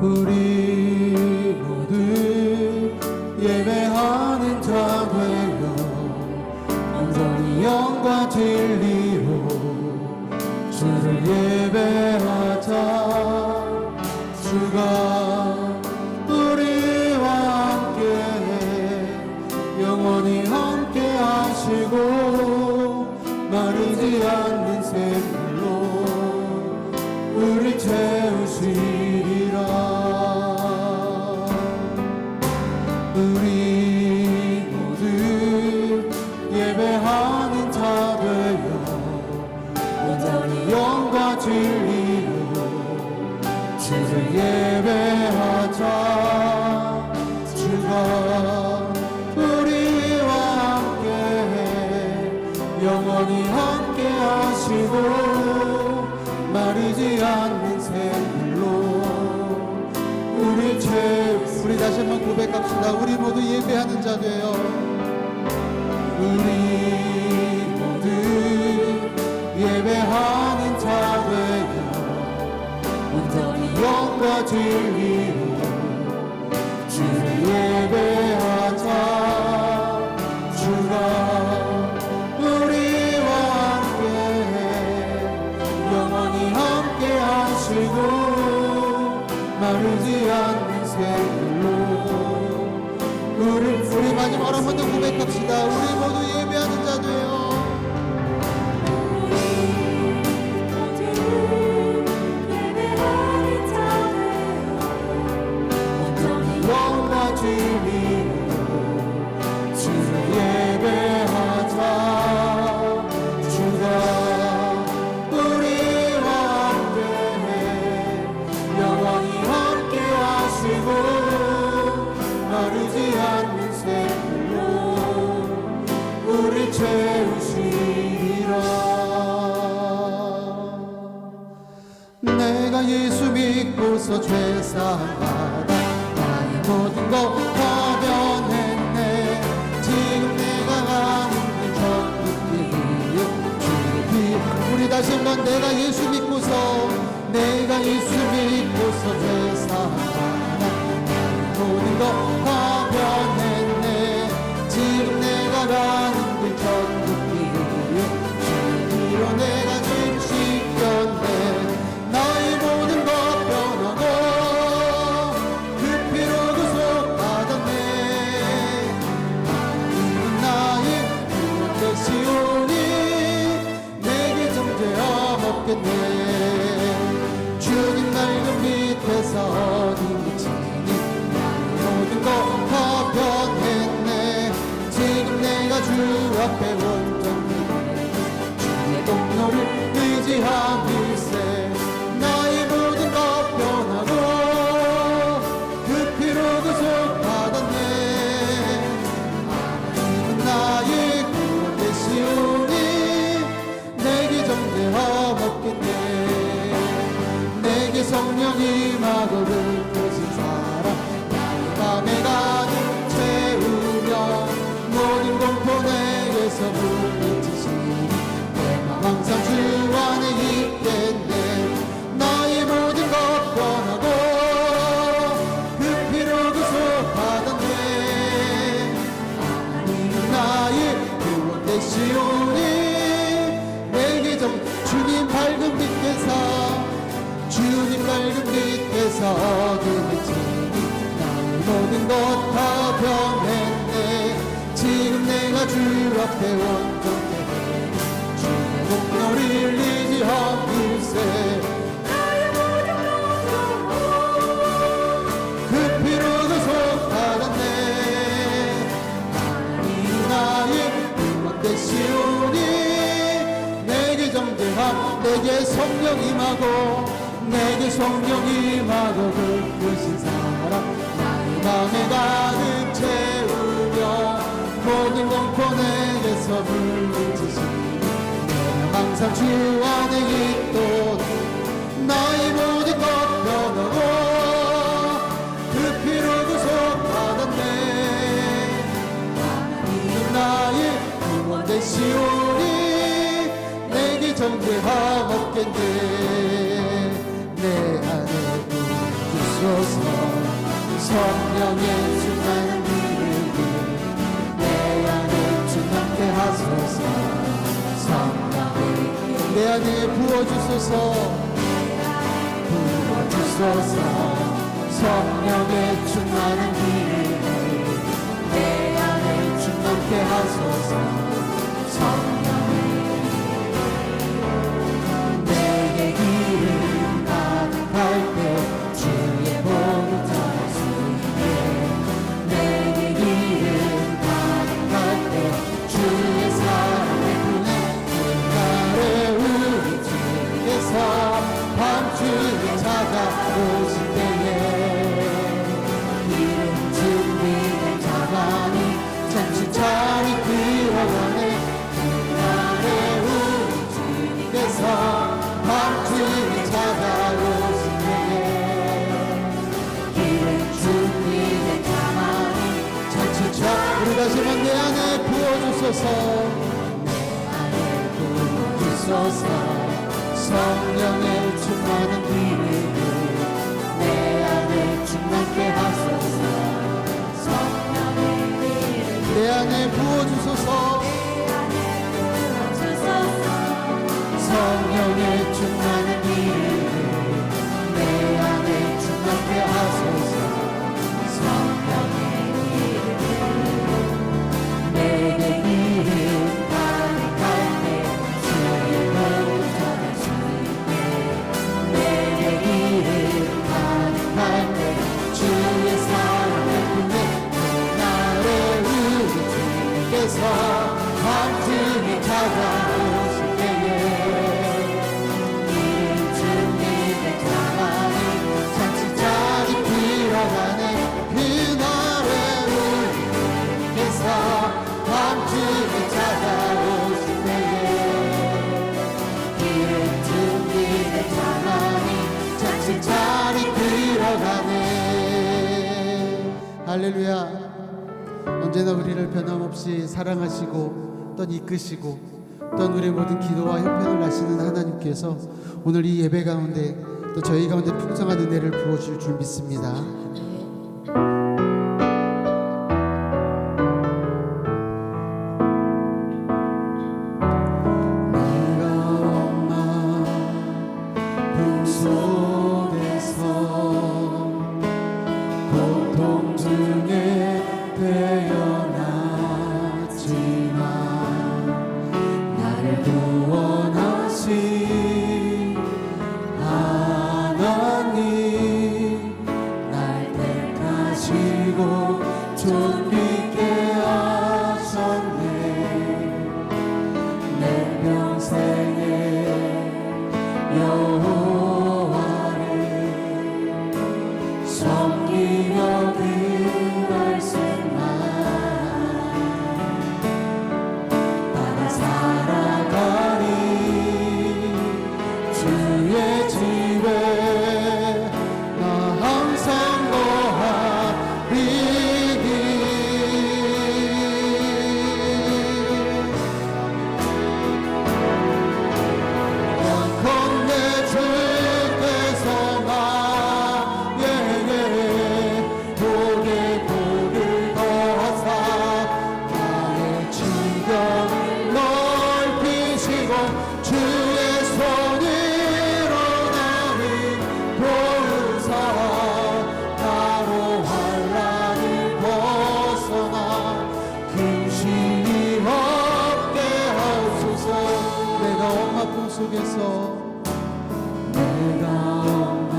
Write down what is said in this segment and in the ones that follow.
우리 모두 예배하는 자 되어 온전히 영과 진리로 주를 예배하자. 주가 우리와 함께 영원히 함께 하시고 마르지 않는 샘물로 우리 채우시리라. 우리 모두 예배하는 자 되어 온전히 영과 진리로 주를 예배하자. 주가 우리와 함께 영원히 함께 하시고 마르지 않는 샘물로 우리 채우시리라. 우리 다시 한번 고백합시다. 우리 모두 예배하는 자 되어 우리 모두 예배하는 자 되어 온전히 영과 진리로 주를 예배하자. 주가 우리와 함께 영원히 함께 하시고 마르지 않는 샘물로 우리 마지막으로 한 번 더 고백합시다. 우리 모두 예배하는 자 되어 영과 진리로 주를 예배하자. 주가 우리와 함께 영원히 함께 하시고 마르지 않는 샘물로 우리 채우시리라. 내가 예수 믿고서 죄사함받아 모든 것 다 변했네. 지금 내가 가는 길 전국 주의 피. 우리 다시 한번 내가 예수 믿고서 죄사함받아 모든 것 다 변했네. 지금 내가 가는 길 전국 주의 피로 내가 죄를 씻겼네. 나의 모든 것 변하고 그 피로 구속받았네. 하나님은 나의 구원 되시오니 내게 정죄함 없겠네. 주님 낡은 밑에서 어디 미치니 나의 모든 것 다 변했네. 지금 내가 주 앞에 온전히 주의 공로를 의지함일세. 나의 모든 것 변하고 그 피로 구속받았네. 하나님은 나의 구원 되시오니 내게 정죄함 없겠네. 내게 성령 임하고 불끄신 사람 나의 맘에 가득 채우며 모든 공포 내게서 물리치시니 내 맘 항상 주 안에 있겠네. 나의 모든 것 변하고 그 피로 구속받았네. 하나님은 나의 구원 되시오니 내게 주님 밝은 빛에서 어둠이 지니 나의 모든 것 다 변했네. 지금 내가 주 앞에 온전해 주의 공로를 의지함일세. 그 피로 구속받았네. 하나님 나의 구원 되시오니 내게 정죄함. 내게 성령 임하고 불끄신 사람 나의 맘에 가득 채우며 모든 공포 내게서 물리치시니 내가 항상 주 안에 있도록 나의 모든 것 변하고 그 피로 구속받았네. 하나님은 나의 구원 되시오니 내게 정죄함 없겠네. 내 안에 부어주소서. 성령의 충만한 기름이 내 안에 충만케 하소서. 성령의 내 안에 부어주소서. 부어주소서. 성령의 충만한 기름이 내 안에 충만케 하소서. 성령의 내게 기름 가득할 때 주의 복을 전할 수 있게. 내게 기름 가득할 때 주의 사랑을 부내. 그날에 우리 주께서 밤중에 찾아오실 때에 기름 준비된 자만이 잔치차리 들어가네. 그날에 우리 주님께서 밤중에 찾아오실 때에 기름 준비된 자만이 잔치차리. 우리 다시 한번 내 안에 부어주소서. 내 안에 부어주소서. 성령의 충만한 기름을 내 안에 충만케 하소서. 성령의 기름 내 안에 부어주소서. 성령의 충만한 기름을 내 안에 충만케 하소서. 성령의 기름 내게 기름 가득할 때 주의 복을 전할 수 있게. 내게 기름 가득할 때 주의 사랑을 품에. 그날에 우리 주님께서 밤중에 찾아오실 때에 기름 준비된 자만이 잔치자리 들어가네. 그날에 우리 주님께서 밤중에 찾아오실 때에 기름 준비된 자만이 잔치자리 들어가네. 할렐루야. 언제나 우리를 변함없이 사랑하시고 또 이끄시고 또 우리의 모든 기도와 형편을 아시는 하나님께서 오늘 이 예배 가운데 또 저희 가운데 풍성한 은혜를 부어주실 줄 믿습니다. 네가 엄마 품속에서 고통 중에 태어났지만 나를 구원하신 하나님 날 택하시고 존귀케 하셨네. 내 평생에 여호와를 섬기며 그 말씀만 따라 살아가니 주의 집에 나 항상 거하리니. 영컨대 주께서 나에게 복의 복을 더하사 나의 지경을 넓히시고 주의 손으로 나를 도우사 나로 환난을 벗어나 근심이 없게 하소서. 내가 엄마 품속에서 내가 엄마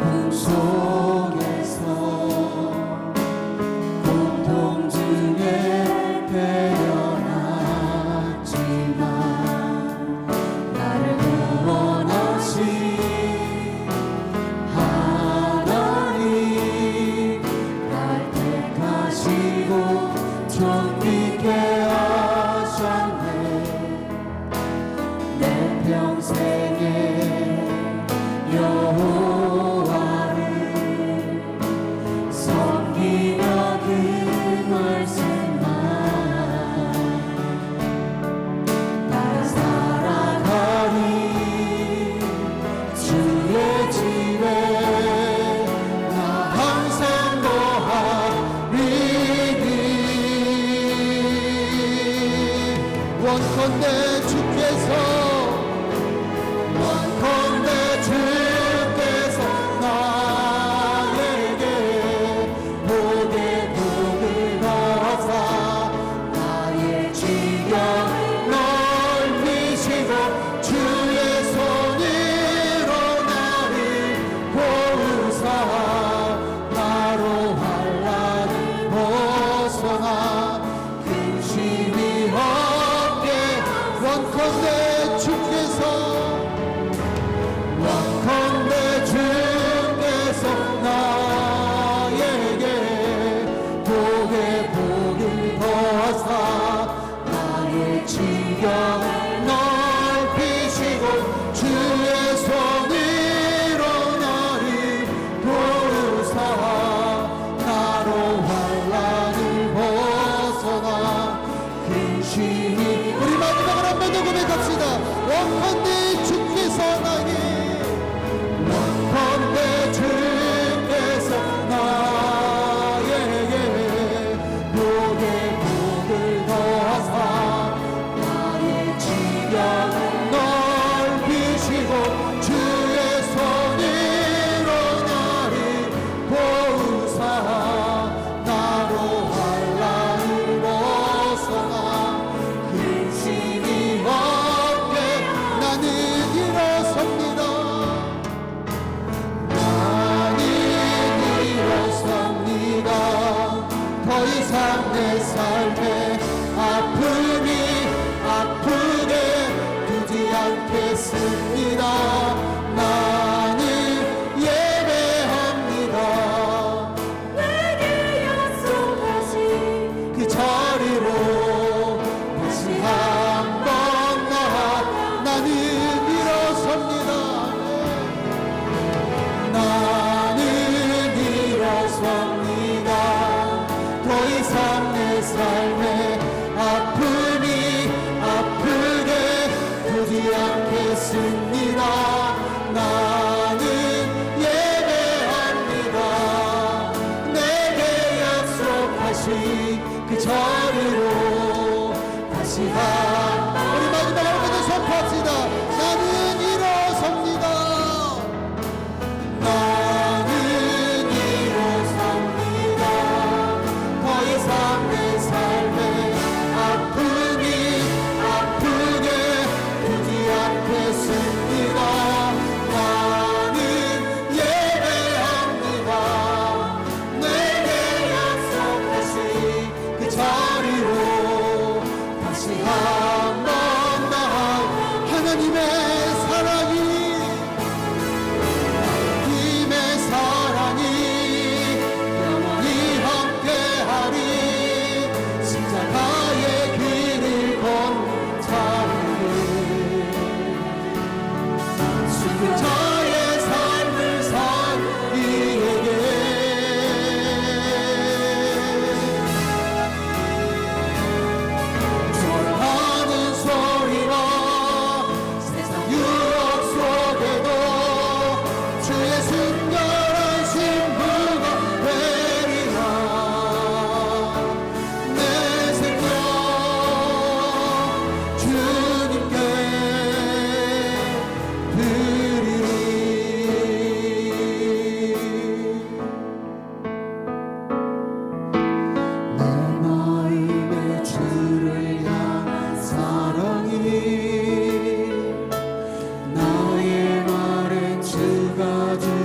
품속에서 고통 중에 태어났지만 나를 구원하신 하나님 날 택하시고 존귀케 하셨네. 내 평생에 여호와를 섬기며 그 말씀만 따라 살아가니 주의 집에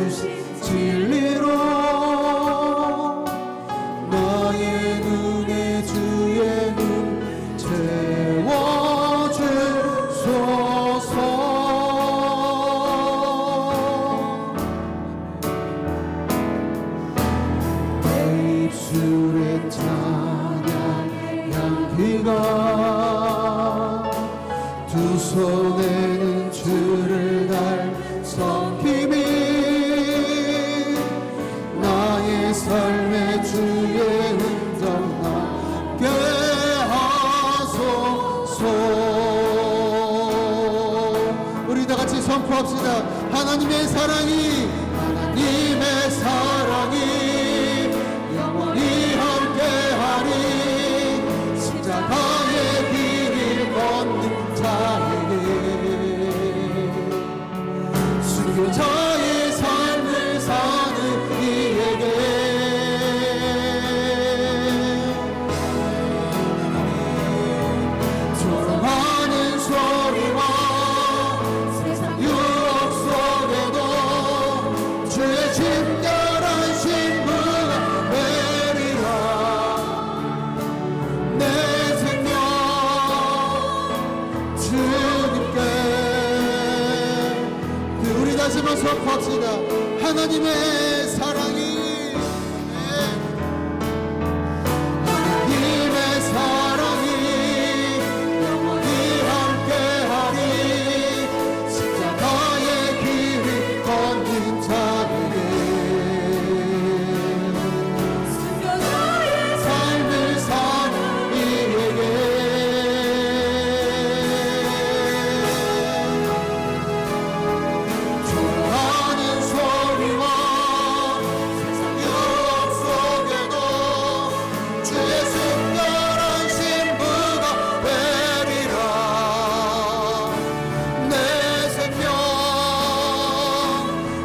주신 진리로 나의 눈에 주의 눈 채워주소서. 내 입술의 찬양 향기가 두 손에는 주를 달 섬김이 나의 삶의 주의 흔적 나게 하소서. 우리 다 같이 선포합시다. 하나님의 사랑이 영원히 함께하리. 십자가의 길을 걷는 자에게 순교자의 삶을 사는 이에게 조롱하는 소리와 세상 유혹 속에도 주의 진결한 신부가 되리라. 내 생명 주님께. 우리 다시 한번 선포합시다. 하나님의 사랑이 하나님의 사랑이 영원히 함께하리. 십자가의 길을 걷는 자에게 삶을 사는 이에게 조롱하는 소리와 세상 유혹 속에도 주의 순결한 신부가 되리라. 내 생명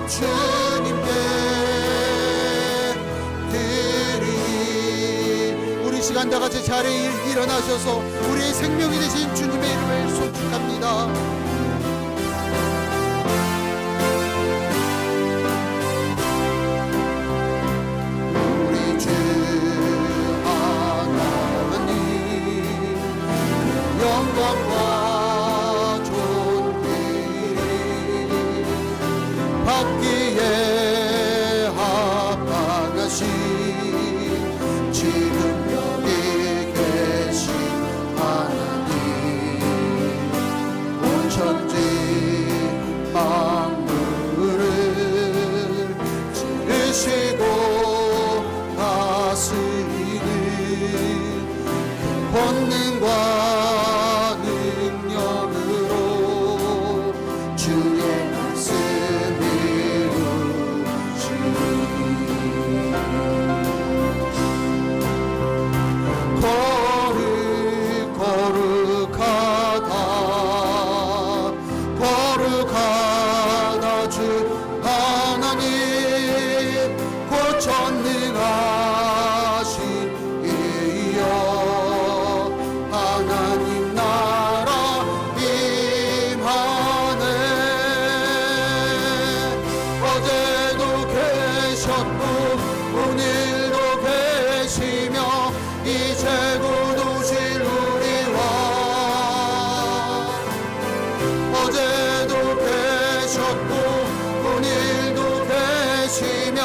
주님께 드리리. 우리 시간 다 같이 자리에 일어나셔서 우리의 생명이 되신 주님의 이름을 송축합니다. 우리 주 하나님 영광과 존귀 받기에 합당하신 지금 여기 계신 하나님 온 천지 만물을 지으시고 다스리는 권능과 능력으로 주의 말씀 이루시니 거룩하다 주 하나님 곧 전능하신 이여 하나님 나라 임하네. 어제도 계셨고 오늘도 계시며 이제 곧 오실 우리와 어제도 계셨고 오늘도 계시며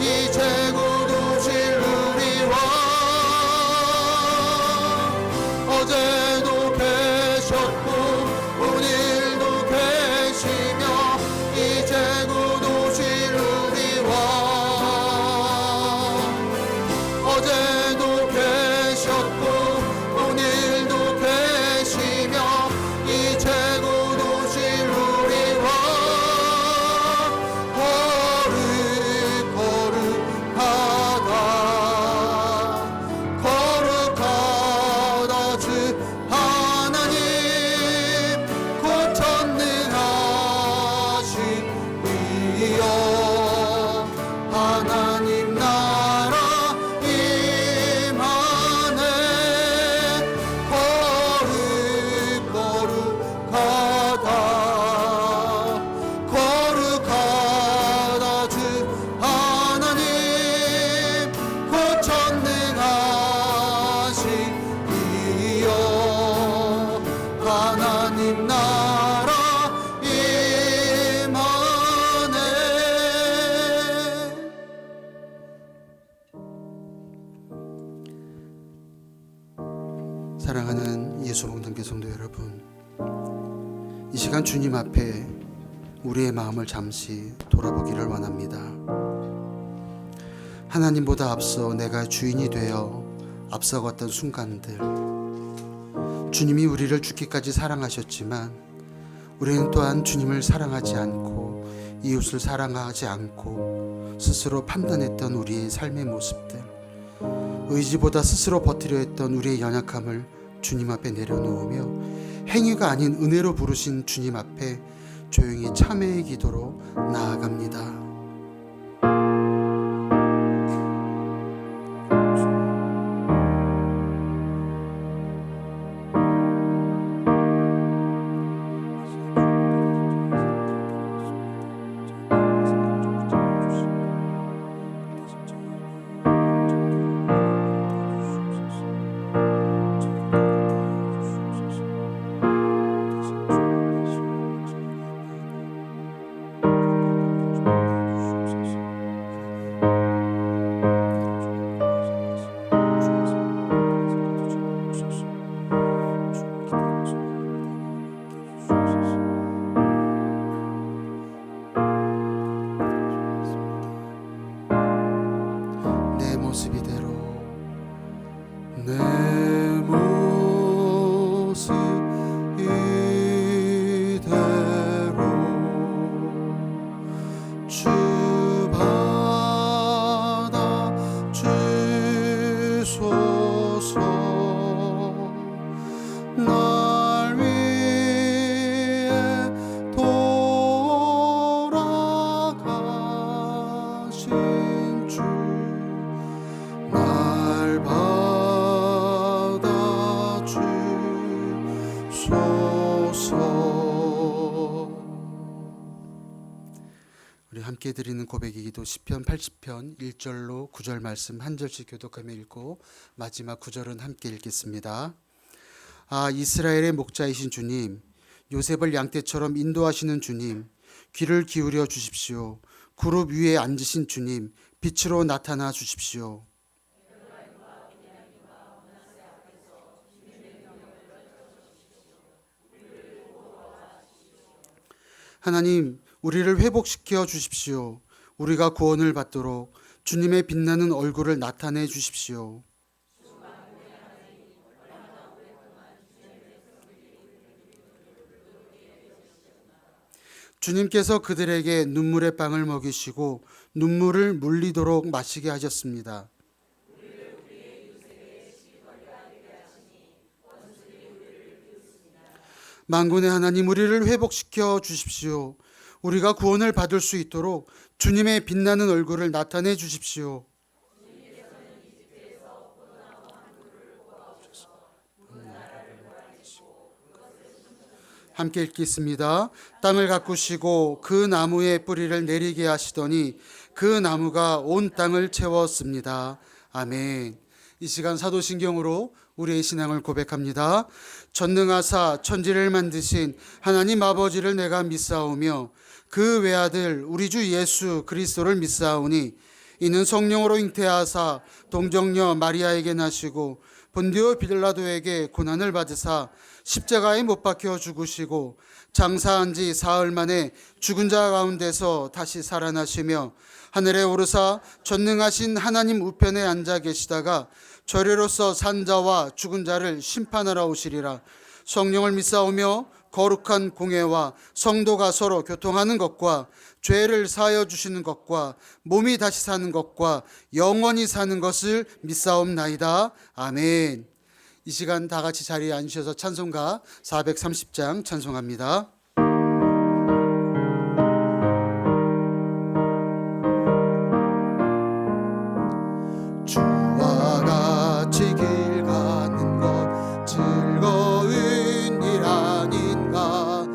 이제 곧 오실 우리와 어제도 계셨고 오늘도 계시며 이제 곧 오실 우리와 사랑하는 예수봉단교 성도 여러분, 이 시간 주님 앞에 우리의 마음을 잠시 돌아보기를 원합니다. 하나님보다 앞서 내가 주인이 되어 앞서갔던 순간들, 주님이 우리를 죽기까지 사랑하셨지만 우리는 또한 주님을 사랑하지 않고 이웃을 사랑하지 않고 스스로 판단했던 우리의 삶의 모습들, 의지보다 스스로 버티려 했던 우리의 연약함을 주님 앞에 내려놓으며 행위가 아닌 은혜로 부르신 주님 앞에 조용히 참회의 기도로 나아갑니다. 우리 함께 드리는 고백이기도 시편 80편 1절로 9절 말씀 한 절씩 교독하며 읽고 마지막 9절은 함께 읽겠습니다. 이스라엘의 목자이신 주님, 요셉을 양떼처럼 인도하시는 주님, 귀를 기울여 주십시오. 구룹 위에 앉으신 주님, 빛으로 나타나 주십시오. 하나님, 우리를 회복시켜 주십시오. 우리가 구원을 받도록 주님의 빛나는 얼굴을 나타내 주십시오. 주님께서 그들에게 눈물의 빵을 먹이시고 눈물을 물리도록 마시게 하셨습니다. 만군의 하나님, 우리를 회복시켜 주십시오. 우리가 구원을 받을 수 있도록 주님의 빛나는 얼굴을 나타내 주십시오. 함께 읽겠습니다. 땅을 가꾸시고 그 나무의 뿌리를 내리게 하시더니 그 나무가 온 땅을 채웠습니다. 아멘. 이 시간 사도신경으로 우리의 신앙을 고백합니다. 전능하사 천지를 만드신 하나님 아버지를 내가 믿사오며 그 외아들 우리 주 예수 그리스도를 믿사오니 이는 성령으로 잉태하사 동정녀 마리아에게 나시고 본디오 빌라도에게 고난을 받으사 십자가에 못 박혀 죽으시고 장사한 지 사흘 만에 죽은 자 가운데서 다시 살아나시며 하늘에 오르사 전능하신 하나님 우편에 앉아 계시다가 저리로서 산 자와 죽은 자를 심판하러 오시리라. 성령을 믿사오며 거룩한 공회와 성도가 서로 교통하는 것과 죄를 사하여 주시는 것과 몸이 다시 사는 것과 영원히 사는 것을 믿사옵나이다. 아멘. 이 시간 다 같이 자리에 앉으셔서 찬송가 430장 찬송합니다. 주와 같이 길 가는 것 즐거운 일 아닌가.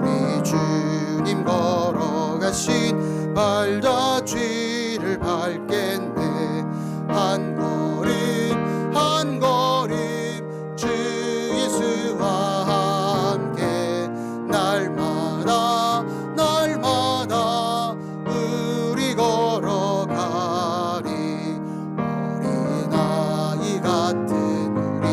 우리 주님 걸어가신 발자취를 밟겠네. 한 걸음 한 걸음 주 예수와 함께 날마다 날마다 우리 걸어가리. 어린아이 같은 우리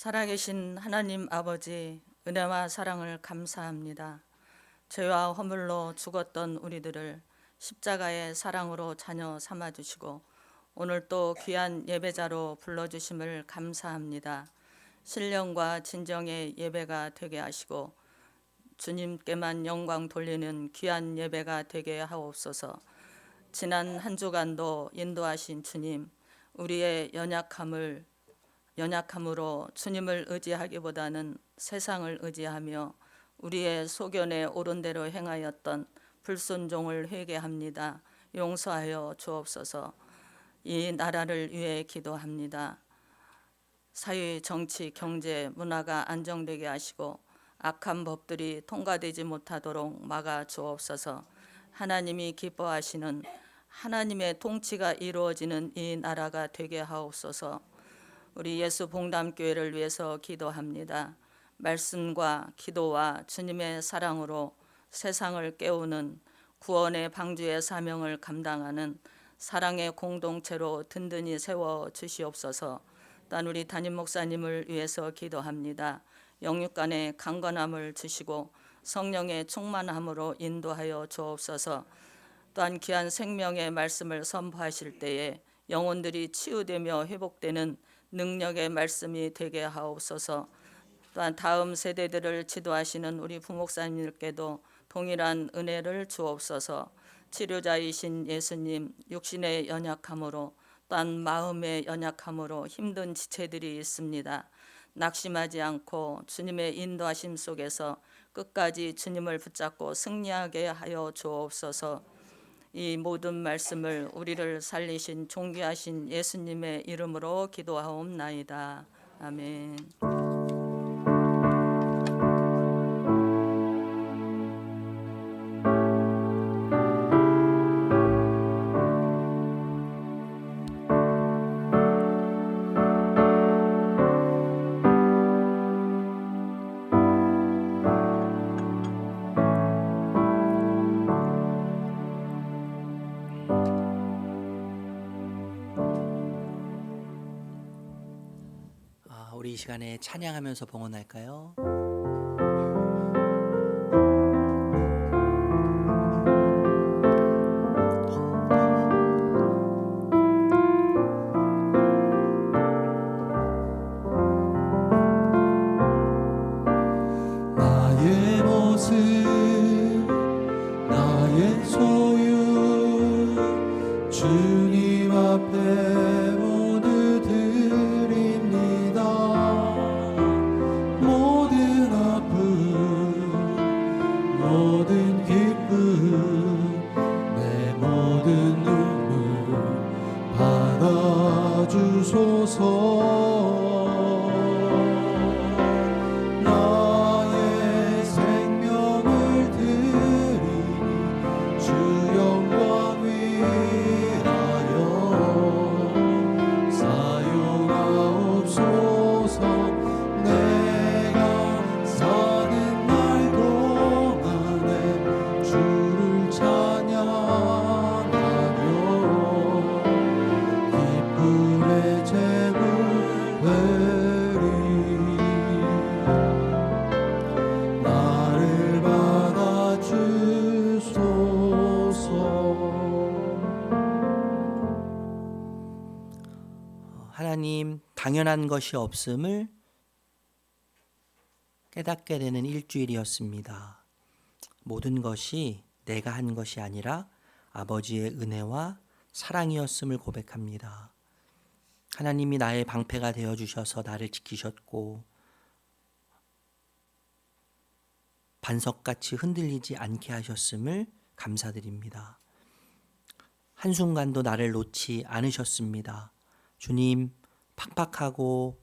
살아계신 하나님 아버지, 은혜와 사랑을 감사합니다. 죄와 허물로 죽었던 우리들을 십자가의 사랑으로 자녀 삼아주시고 오늘 또 귀한 예배자로 불러주심을 감사합니다. 신령과 진정의 예배가 되게 하시고 주님께만 영광 돌리는 귀한 예배가 되게 하옵소서. 지난 한 주간도 인도하신 주님, 우리의 연약함으로 주님을 의지하기보다는 세상을 의지하며 우리의 소견에 옳은 대로 행하였던 불순종을 회개합니다. 용서하여 주옵소서. 이 나라를 위해 기도합니다. 사회, 정치, 경제, 문화가 안정되게 하시고 악한 법들이 통과되지 못하도록 막아 주옵소서. 하나님이 기뻐하시는 하나님의 통치가 이루어지는 이 나라가 되게 하옵소서. 우리 예수 봉담교회를 위해서 기도합니다. 말씀과 기도와 주님의 사랑으로 세상을 깨우는 구원의 방주의 사명을 감당하는 사랑의 공동체로 든든히 세워 주시옵소서. 또한 우리 담임 목사님을 위해서 기도합니다. 영육간의 강건함을 주시고 성령의 충만함으로 인도하여 주옵소서. 또한 귀한 생명의 말씀을 선포하실 때에 영혼들이 치유되며 회복되는 능력의 말씀이 되게 하옵소서. 또한 다음 세대들을 지도하시는 우리 부목사님들께도 동일한 은혜를 주옵소서. 치료자이신 예수님, 육신의 연약함으로 또한 마음의 연약함으로 힘든 지체들이 있습니다. 낙심하지 않고 주님의 인도하심 속에서 끝까지 주님을 붙잡고 승리하게 하여 주옵소서. 이 모든 말씀을 우리를 살리신 존귀하신 예수님의 이름으로 기도하옵나이다. 아멘. 우리 이 시간에 찬양하면서 봉헌할까요? 나의 모습 나의 소유 주님 앞에 모두 드립니다. 모든 아픔 모든 기쁨 내 모든 눈물 받아주소서. 하나님, 당연한 것이 없음을 깨닫게 되는 일주일이었습니다. 모든 것이 내가 한 것이 아니라 아버지의 은혜와 사랑이었음을 고백합니다. 하나님이 나의 방패가 되어주셔서 나를 지키셨고 반석같이 흔들리지 않게 하셨음을 감사드립니다. 한순간도 나를 놓지 않으셨습니다. 주님, 팍팍하고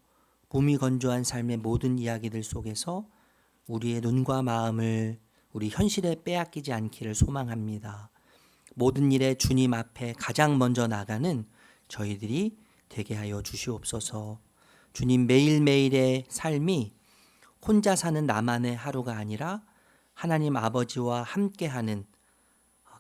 몸이 건조한 삶의 모든 이야기들 속에서 우리의 눈과 마음을 우리 현실에 빼앗기지 않기를 소망합니다. 모든 일에 주님 앞에 가장 먼저 나가는 저희들이 되게 하여 주시옵소서. 주님, 매일매일의 삶이 혼자 사는 나만의 하루가 아니라 하나님 아버지와 함께하는,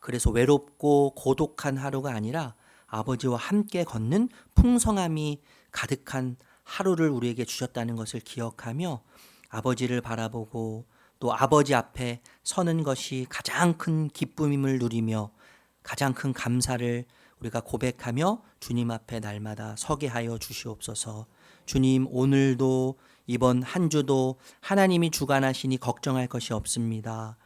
그래서 외롭고 고독한 하루가 아니라 아버지와 함께 걷는 풍성함이 가득한 하루를 우리에게 주셨다는 것을 기억하며 아버지를 바라보고 또 아버지 앞에 서는 것이 가장 큰 기쁨임을 누리며 가장 큰 감사를 우리가 고백하며 주님 앞에 날마다 서게 하여 주시옵소서. 주님, 오늘도 이번 한 주도 하나님이 주관하시니 걱정할 것이 없습니다.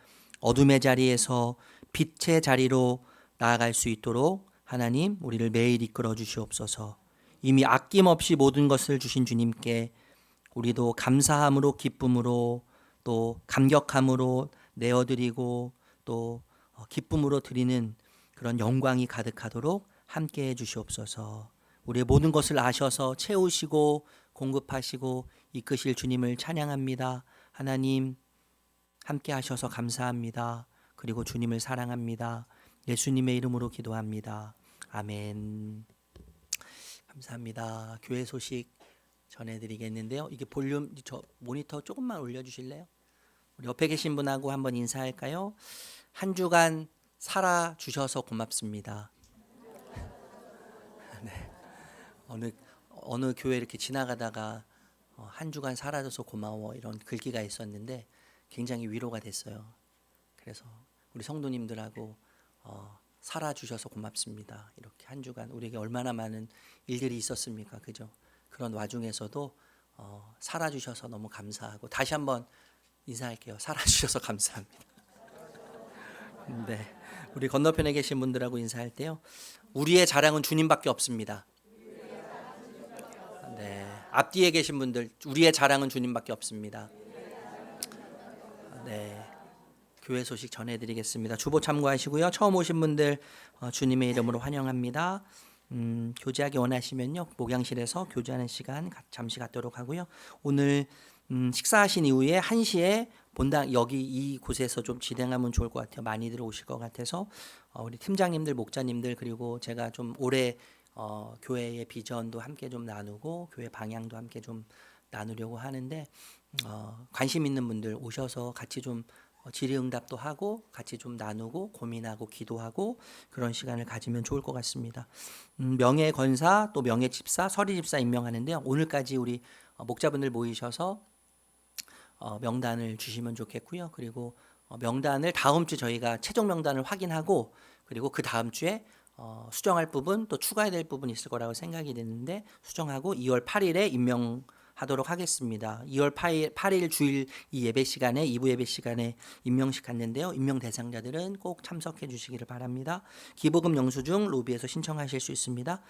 어둠의 자리에서 빛의 자리로 나아갈 수 있도록 하나님 우리를 매일 이끌어 주시옵소서. 이미 아낌없이 모든 것을 주신 주님께 우리도 감사함으로 기쁨으로 또 감격함으로 내어드리고 또 기쁨으로 드리는 그런 영광이 가득하도록 함께해 주시옵소서. 우리의 모든 것을 아셔서 채우시고 공급하시고 이끄실 주님을 찬양합니다. 하나님 함께 하셔서 감사합니다. 그리고 주님을 사랑합니다. 예수님의 이름으로 기도합니다. 아멘. 감사합니다. 교회 소식 전해드리겠는데요. 이게 볼륨 저 모니터 조금만 올려주실래요? 우리 옆에 계신 분하고 한번 인사할까요? 한 주간 살아주셔서 고맙습니다. 네. 어느 교회 이렇게 지나가다가 한 주간 살아줘서 고마워 이런 글귀가 있었는데 굉장히 위로가 됐어요. 그래서 우리 성도님들하고 살아주셔서 고맙습니다. 이렇게 한 주간 우리에게 얼마나 많은 일들이 있었습니까? 그죠? 그런 와중에서도 살아주셔서 너무 감사하고 다시 한번 인사할게요. 살아주셔서 감사합니다. 네, 우리 건너편에 계신 분들하고 인사할 때요. 우리의 자랑은 주님밖에 없습니다. 네, 앞뒤에 계신 분들 우리의 자랑은 주님밖에 없습니다. 네, 교회 소식 전해드리겠습니다. 주보 참고하시고요. 처음 오신 분들 주님의 이름으로 환영합니다. 교제하기 원하시면요 목양실에서 교제하는 시간 잠시 갖도록 하고요. 오늘 식사하신 이후에 1시에 본당 여기 이곳에서 좀 진행하면 좋을 것 같아요. 많이들 오실 것 같아서 우리 팀장님들, 목자님들 그리고 제가 좀 올해 교회의 비전도 함께 좀 나누고 교회 방향도 함께 좀 나누려고 하는데 관심 있는 분들 오셔서 같이 좀 질의응답도 하고 같이 좀 나누고 고민하고 기도하고 그런 시간을 가지면 좋을 것 같습니다. 명예권사 또 명예집사, 서리집사 임명하는데요. 오늘까지 우리 목자분들 모이셔서 명단을 주시면 좋겠고요. 그리고 명단을 다음 주 저희가 최종 명단을 확인하고 그리고 그 다음 주에 수정할 부분 또 추가해야 될 부분이 있을 거라고 생각이 되는데 수정하고 2월 8일에 임명하도록 하겠습니다. 2월 8일 주일 이 예배 시간에 2부 예배 시간에 임명식 갖는데요. 임명 대상자들은 꼭 참석해 주시기를 바랍니다. 기부금 영수증 로비에서 신청하실 수 있습니다.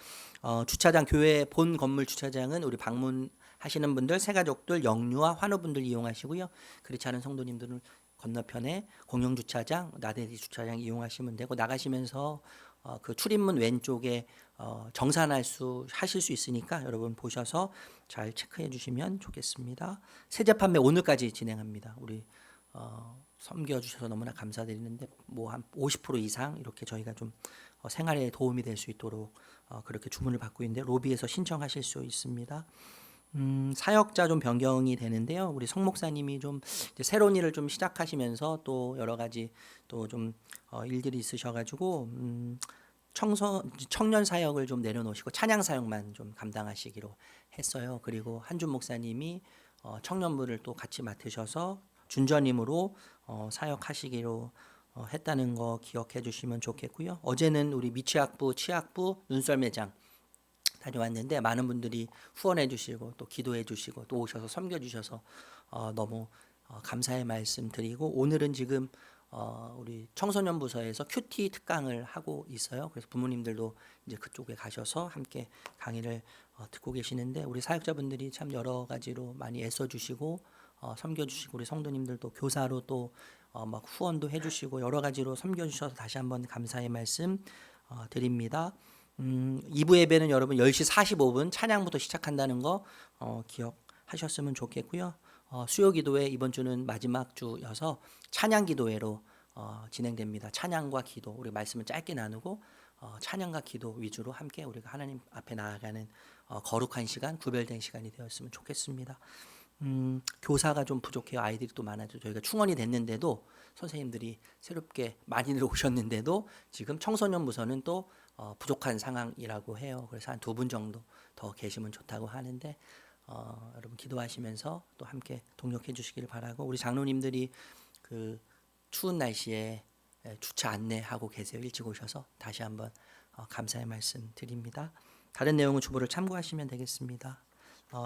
주차장 교회 본 건물 주차장은 우리 방문하시는 분들 새가족들 영유아 환우분들 이용하시고요. 그렇지 않은 성도님들은 건너편에 공영주차장 나대리 주차장 이용하시면 되고 나가시면서 그 출입문 왼쪽에 하실 수 있으니까 여러분 보셔서 잘 체크해 주시면 좋겠습니다. 세제 판매 오늘까지 진행합니다. 우리 섬겨주셔서 너무나 감사드리는데 뭐 한 50% 이상 이렇게 저희가 좀 생활에 도움이 될 수 있도록 그렇게 주문을 받고 있는데 로비에서 신청하실 수 있습니다. 사역자 좀 변경이 되는데요. 우리 성 목사님이 좀 이제 새로운 일을 좀 시작하시면서 또 여러 가지 또 좀 일들이 있으셔가지고 청년 사역을 좀 내려놓으시고 찬양 사역만 좀 감당하시기로 했어요. 그리고 한준 목사님이 청년부를 또 같이 맡으셔서 준전임으로 사역하시기로 했다는 거 기억해 주시면 좋겠고요. 어제는 우리 미취학부, 치학부 눈썰 매장 다녀왔는데 많은 분들이 후원해 주시고 또 기도해 주시고 또 오셔서 섬겨 주셔서 너무 감사의 말씀 드리고 오늘은 지금 우리 청소년 부서에서 큐티 특강을 하고 있어요. 그래서 부모님들도 이제 그쪽에 가셔서 함께 강의를 듣고 계시는데 우리 사역자분들이 참 여러 가지로 많이 애써 주시고 섬겨 주시고 우리 성도님들도 교사로 또 막 후원도 해 주시고 여러 가지로 섬겨 주셔서 다시 한번 감사의 말씀 드립니다. 2부 예배는 여러분 10시 45분 찬양부터 시작한다는 거 기억하셨으면 좋겠고요. 수요 기도회 이번 주는 마지막 주여서 찬양 기도회로 진행됩니다. 찬양과 기도 우리 말씀을 짧게 나누고 찬양과 기도 위주로 함께 우리가 하나님 앞에 나아가는 거룩한 시간 구별된 시간이 되었으면 좋겠습니다. 교사가 좀 부족해요. 아이들이 또 많아져 저희가 충원이 됐는데도 선생님들이 새롭게 많이들 오셨는데도 지금 청소년 부서는 또 부족한 상황이라고 해요. 그래서 한 2분 정도 더 계시면 좋다고 하는데 여러분 기도하시면서 또 함께 동력해 주시기를 바라고, 우리 장로님들이 그 추운 날씨에 주차 안내하고 계세요. 일찍 오셔서 다시 한번 감사의 말씀 드립니다. 다른 내용은 주보를 참고하시면 되겠습니다.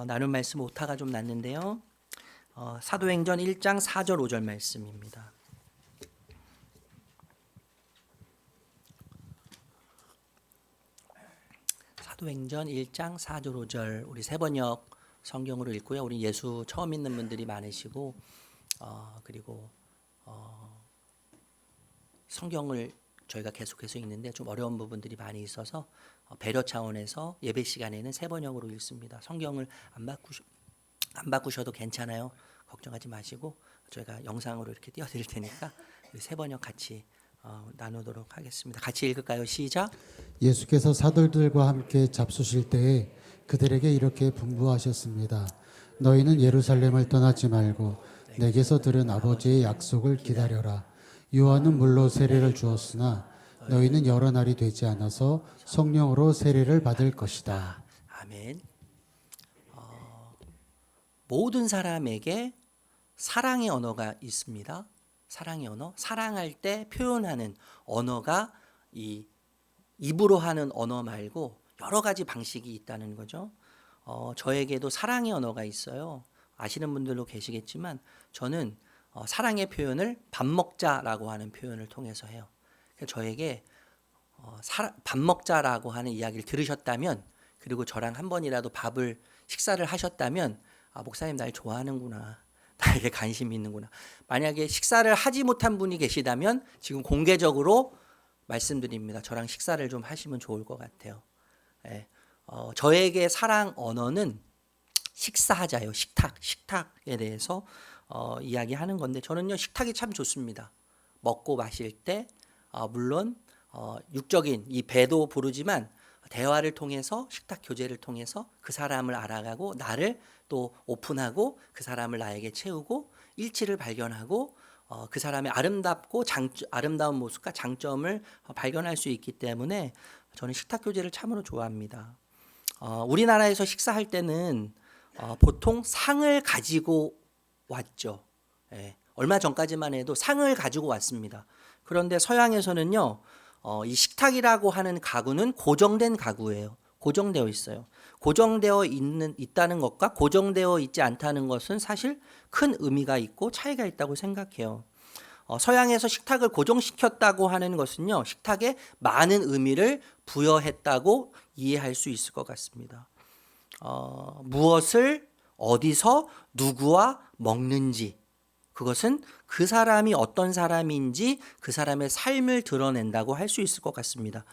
나눈 말씀 오타가 좀 났는데요. 사도행전 1장 4절 5절 말씀입니다. 사도행전 1장 4절 5절 우리 세번역 성경으로 읽고요. 우리 예수 처음 믿는 분들이 많으시고 그리고 성경을 저희가 계속해서 읽는데 좀 어려운 부분들이 많이 있어서 배려 차원에서 예배 시간에는 세번역으로 읽습니다. 성경을 안 바꾸셔도 괜찮아요. 걱정하지 마시고 저희가 영상으로 이렇게 띄워드릴 테니까 우리 세번역 같이 나누도록 하겠습니다. 같이 읽을까요? 시작. 예수께서 사도들과 함께 잡수실 때에 그들에게 이렇게 분부하셨습니다. 너희는 예루살렘을 떠나지 말고 내게서 들은 아버지의 약속을 기다려라. 요한은 물로 세례를 주었으나 너희는 여러 날이 되지 않아서 성령으로 세례를 받을 것이다. 아멘. 모든 사람에게 사랑의 언어가 있습니다. 사랑의 언어, 사랑할 때 표현하는 언어가 이 입으로 하는 언어 말고 여러 가지 방식이 있다는 거죠. 저에게도 사랑의 언어가 있어요. 아시는 분들도 계시겠지만 저는 사랑의 표현을 밥 먹자라고 하는 표현을 통해서 해요. 저에게 밥 먹자라고 하는 이야기를 들으셨다면, 그리고 저랑 한 번이라도 식사를 하셨다면, 목사님 날 좋아하는구나, 나에게 관심이 있는구나. 만약에 식사를 하지 못한 분이 계시다면 지금 공개적으로 말씀드립니다. 저랑 식사를 좀 하시면 좋을 것 같아요. 저에게 사랑 언어는 식사하자요. 식탁에 대해서 이야기하는 건데, 저는요 식탁이 참 좋습니다. 먹고 마실 때 물론 육적인 이 배도 부르지만 대화를 통해서, 식탁 교제를 통해서 그 사람을 알아가고 나를 또 오픈하고 그 사람을 나에게 채우고 일치를 발견하고 그 사람의 아름다운 모습과 장점을 발견할 수 있기 때문에 저는 식탁 교제를 참으로 좋아합니다. 우리나라에서 식사할 때는 보통 상을 가지고 왔죠. 얼마 전까지만 해도 상을 가지고 왔습니다. 그런데 서양에서는요, 이 식탁이라고 하는 가구는 고정된 가구예요. 고정되어 있어요. 고정되어 있다는 것과 고정되어 있지 않다는 것은 사실 큰 의미가 있고 차이가 있다고 생각해요. 서양에서 식탁을 고정시켰다고 하는 것은요, 식탁에 많은 의미를 부여했다고 이해할 수 있을 것 같습니다. 무엇을 어디서 누구와 먹는지, 그것은 그 사람이 어떤 사람인지 그 사람의 삶을 드러낸다고 할 수 있을 것 같습니다.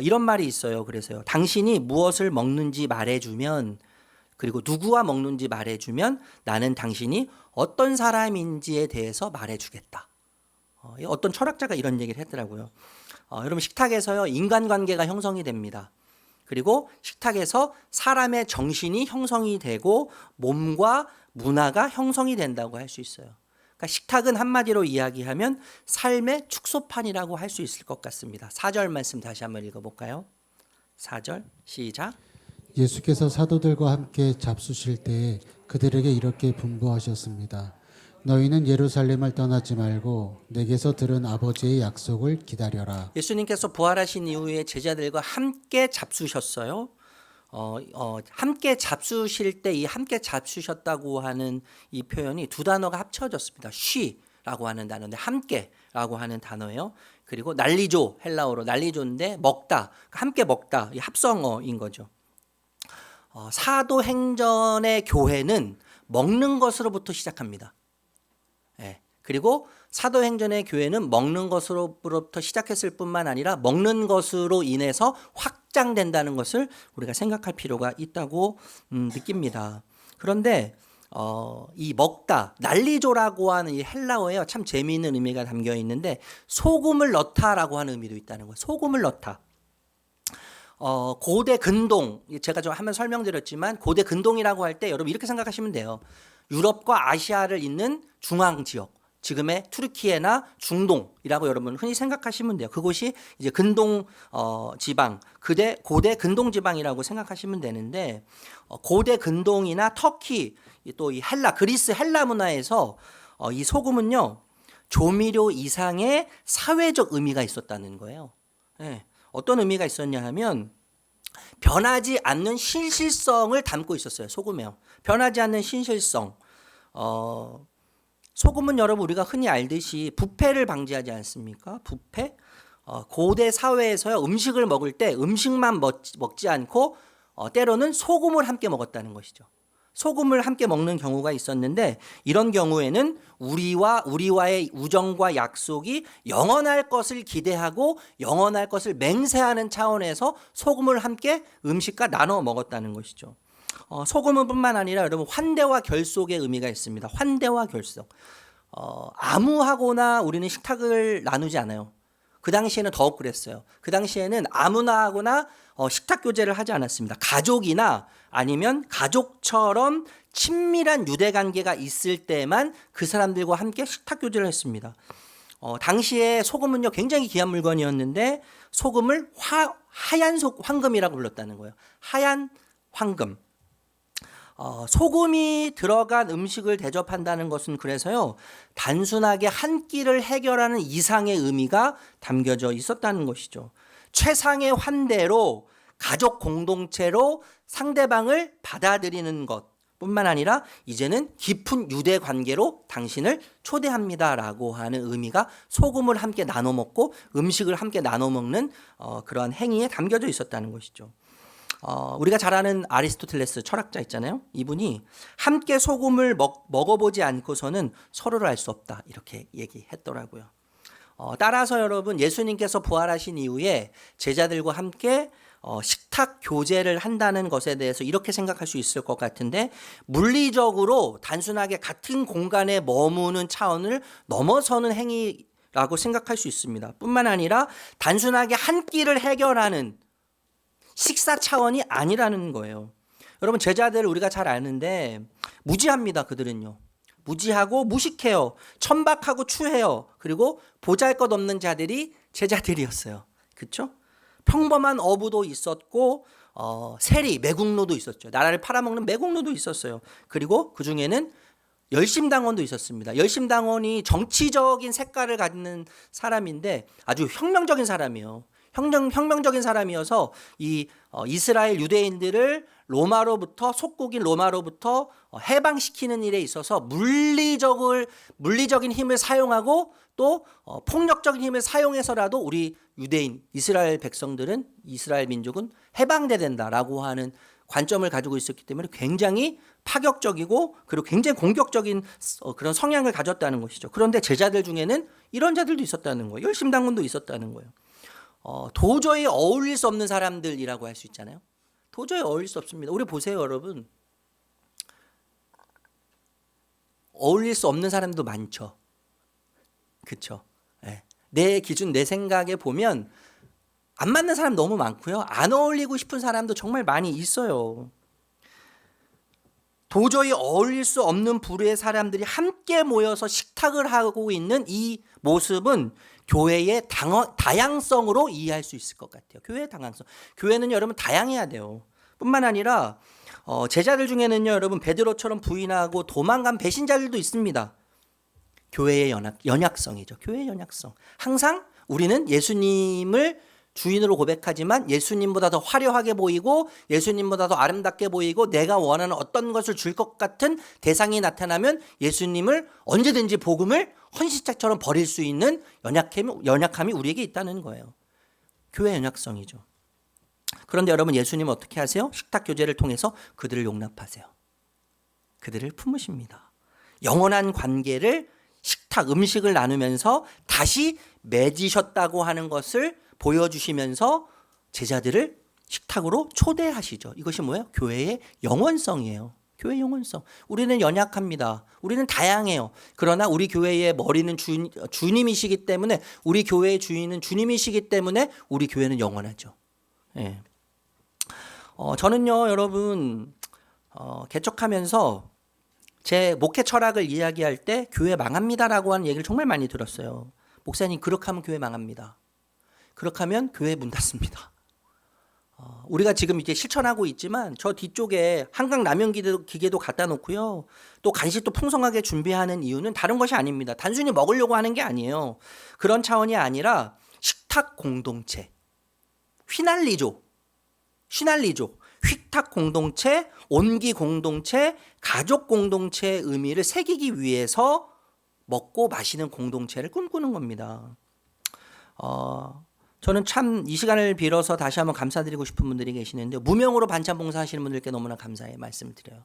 이런 말이 있어요. 그래서요, 당신이 무엇을 먹는지 말해주면, 그리고 누구와 먹는지 말해주면 나는 당신이 어떤 사람인지에 대해서 말해주겠다. 어떤 철학자가 이런 얘기를 했더라고요. 여러분, 식탁에서요 인간관계가 형성이 됩니다. 그리고 식탁에서 사람의 정신이 형성이 되고 몸과 문화가 형성이 된다고 할 수 있어요. 그러니까 식탁은 한마디로 이야기하면 삶의 축소판이라고 할 수 있을 것 같습니다. 4절 말씀 다시 한번 읽어볼까요? 4절 시작. 예수께서 사도들과 함께 잡수실 때에 그들에게 이렇게 분부하셨습니다. 너희는 예루살렘을 떠나지 말고 내게서 들은 아버지의 약속을 기다려라. 예수님께서 부활하신 이후에 제자들과 함께 잡수셨어요. 함께 잡수실 때 이 함께 잡수셨다고 하는 이 표현이 두 단어가 합쳐졌습니다. 쉬라고 하는 단어인데 함께라고 하는 단어예요. 그리고 난리조, 헬라어로 난리조인데 먹다, 함께 먹다, 이 합성어인 거죠. 사도행전의 교회는 먹는 것으로부터 시작합니다. 그리고 사도행전의 교회는 먹는 것으로부터 시작했을 뿐만 아니라 먹는 것으로 인해서 확장된다는 것을 우리가 생각할 필요가 있다고 느낍니다. 그런데 이 먹다, 난리조라고 하는 이 헬라어에 참 재미있는 의미가 담겨 있는데 소금을 넣다라고 하는 의미도 있다는 거예요. 소금을 넣다. 고대 근동, 제가 좀 한번 설명드렸지만 고대 근동이라고 할 때 여러분 이렇게 생각하시면 돼요. 유럽과 아시아를 잇는 중앙 지역, 지금의 투르키예나 중동이라고 여러분 흔히 생각하시면 돼요. 그곳이 이제 근동 지방, 고대 근동 지방이라고 생각하시면 되는데 고대 근동이나 터키 또 이 헬라, 그리스 헬라 문화에서 이 소금은요 조미료 이상의 사회적 의미가 있었다는 거예요. 예, 어떤 의미가 있었냐 하면 변하지 않는 신실성을 담고 있었어요. 소금에요. 변하지 않는 신실성. 소금은 여러분 우리가 흔히 알듯이 부패를 방지하지 않습니까? 부패? 고대 사회에서요 음식을 먹을 때 음식만 먹지 않고 때로는 소금을 함께 먹었다는 것이죠. 소금을 함께 먹는 경우가 있었는데 이런 경우에는 우리와의 우정과 약속이 영원할 것을 기대하고 영원할 것을 맹세하는 차원에서 소금을 함께 음식과 나눠 먹었다는 것이죠. 소금은 뿐만 아니라 여러분 환대와 결속의 의미가 있습니다. 환대와 결속. 아무하고나 우리는 식탁을 나누지 않아요. 그 당시에는 더욱 그랬어요. 그 당시에는 아무나 하거나 식탁 교제를 하지 않았습니다. 가족이나 아니면 가족처럼 친밀한 유대 관계가 있을 때만 그 사람들과 함께 식탁 교제를 했습니다. 당시에 소금은요 굉장히 귀한 물건이었는데 소금을 하얀 황금이라고 불렀다는 거예요. 하얀 황금. 소금이 들어간 음식을 대접한다는 것은 그래서요 단순하게 한 끼를 해결하는 이상의 의미가 담겨져 있었다는 것이죠. 최상의 환대로 가족 공동체로 상대방을 받아들이는 것뿐만 아니라 이제는 깊은 유대 관계로 당신을 초대합니다라고 하는 의미가 소금을 함께 나눠 먹고 음식을 함께 나눠 먹는 그러한 행위에 담겨져 있었다는 것이죠. 우리가 잘 아는 아리스토텔레스 철학자 있잖아요. 이분이 함께 소금을 먹어보지 않고서는 서로를 알 수 없다 이렇게 얘기했더라고요. 따라서 여러분 예수님께서 부활하신 이후에 제자들과 함께 식탁 교제를 한다는 것에 대해서 이렇게 생각할 수 있을 것 같은데 물리적으로 단순하게 같은 공간에 머무는 차원을 넘어서는 행위라고 생각할 수 있습니다. 뿐만 아니라 단순하게 한 끼를 해결하는 식사 차원이 아니라는 거예요. 여러분 제자들을 우리가 잘 아는데 무지합니다. 그들은요. 무지하고 무식해요. 천박하고 추해요. 그리고 보잘것없는 자들이 제자들이었어요. 그렇죠? 평범한 어부도 있었고 세리, 매국노도 있었죠. 나라를 팔아먹는 매국노도 있었어요. 그리고 그중에는 열심당원도 있었습니다. 열심당원이 정치적인 색깔을 갖는 사람인데 아주 혁명적인 사람이에요. 혁명적인 사람이어서 이 이스라엘 유대인들을 속국인 로마로부터 해방시키는 일에 있어서 물리적인 힘을 사용하고 또 폭력적인 힘을 사용해서라도 우리 유대인 이스라엘 백성들은 이스라엘 민족은 해방돼야 된다라고 하는 관점을 가지고 있었기 때문에 굉장히 파격적이고 그리고 굉장히 공격적인 그런 성향을 가졌다는 것이죠. 그런데 제자들 중에는 이런 자들도 있었다는 거예요. 열심당원도 있었다는 거예요. 도저히 어울릴 수 없는 사람들이라고 할 수 있잖아요. 도저히 어울릴 수 없습니다. 우리 보세요, 여러분. 어울릴 수 없는 사람도 많죠. 그렇죠? 네. 내 기준, 내 생각에 보면 안 맞는 사람 너무 많고요. 안 어울리고 싶은 사람도 정말 많이 있어요. 도저히 어울릴 수 없는 부류의 사람들이 함께 모여서 식탁을 하고 있는 이 모습은 교회의 다양성으로 이해할 수 있을 것 같아요. 교회의 다양성. 교회는 여러분 다양해야 돼요. 뿐만 아니라 제자들 중에는요, 여러분 베드로처럼 부인하고 도망간 배신자들도 있습니다. 교회의 연약성이죠. 교회의 연약성. 항상 우리는 예수님을 주인으로 고백하지만 예수님보다 더 화려하게 보이고 예수님보다 더 아름답게 보이고 내가 원하는 어떤 것을 줄 것 같은 대상이 나타나면 예수님을 언제든지 복음을 헌신짝처럼 버릴 수 있는 연약함이 우리에게 있다는 거예요. 교회 연약성이죠. 그런데 여러분 예수님은 어떻게 하세요? 식탁 교제를 통해서 그들을 용납하세요. 그들을 품으십니다. 영원한 관계를 음식을 나누면서 다시 맺으셨다고 하는 것을 보여주시면서 제자들을 식탁으로 초대하시죠. 이것이 뭐예요? 교회의 영원성이에요. 교회의 영원성. 우리는 연약합니다. 우리는 다양해요. 그러나 우리 교회의 머리는 주님이시기 때문에 우리 교회의 주인은 주님이시기 때문에 우리 교회는 영원하죠. 예. 저는요 여러분 개척하면서 제 목회 철학을 이야기할 때 교회 망합니다라고 하는 얘기를 정말 많이 들었어요. 목사님, 그렇게 하면 교회 망합니다. 그렇게 하면 교회 문 닫습니다. 우리가 지금 이제 실천하고 있지만 저 뒤쪽에 한강 라면 기계도 갖다 놓고요. 또 간식도 풍성하게 준비하는 이유는 다른 것이 아닙니다. 단순히 먹으려고 하는 게 아니에요. 그런 차원이 아니라 식탁 공동체, 휘날리족, 휘탁 공동체, 온기 공동체, 가족 공동체의 의미를 새기기 위해서 먹고 마시는 공동체를 꿈꾸는 겁니다. 저는 참 이 시간을 빌어서 다시 한번 감사드리고 싶은 분들이 계시는데, 무명으로 반찬 봉사하시는 분들께 너무나 감사의 말씀을 드려요.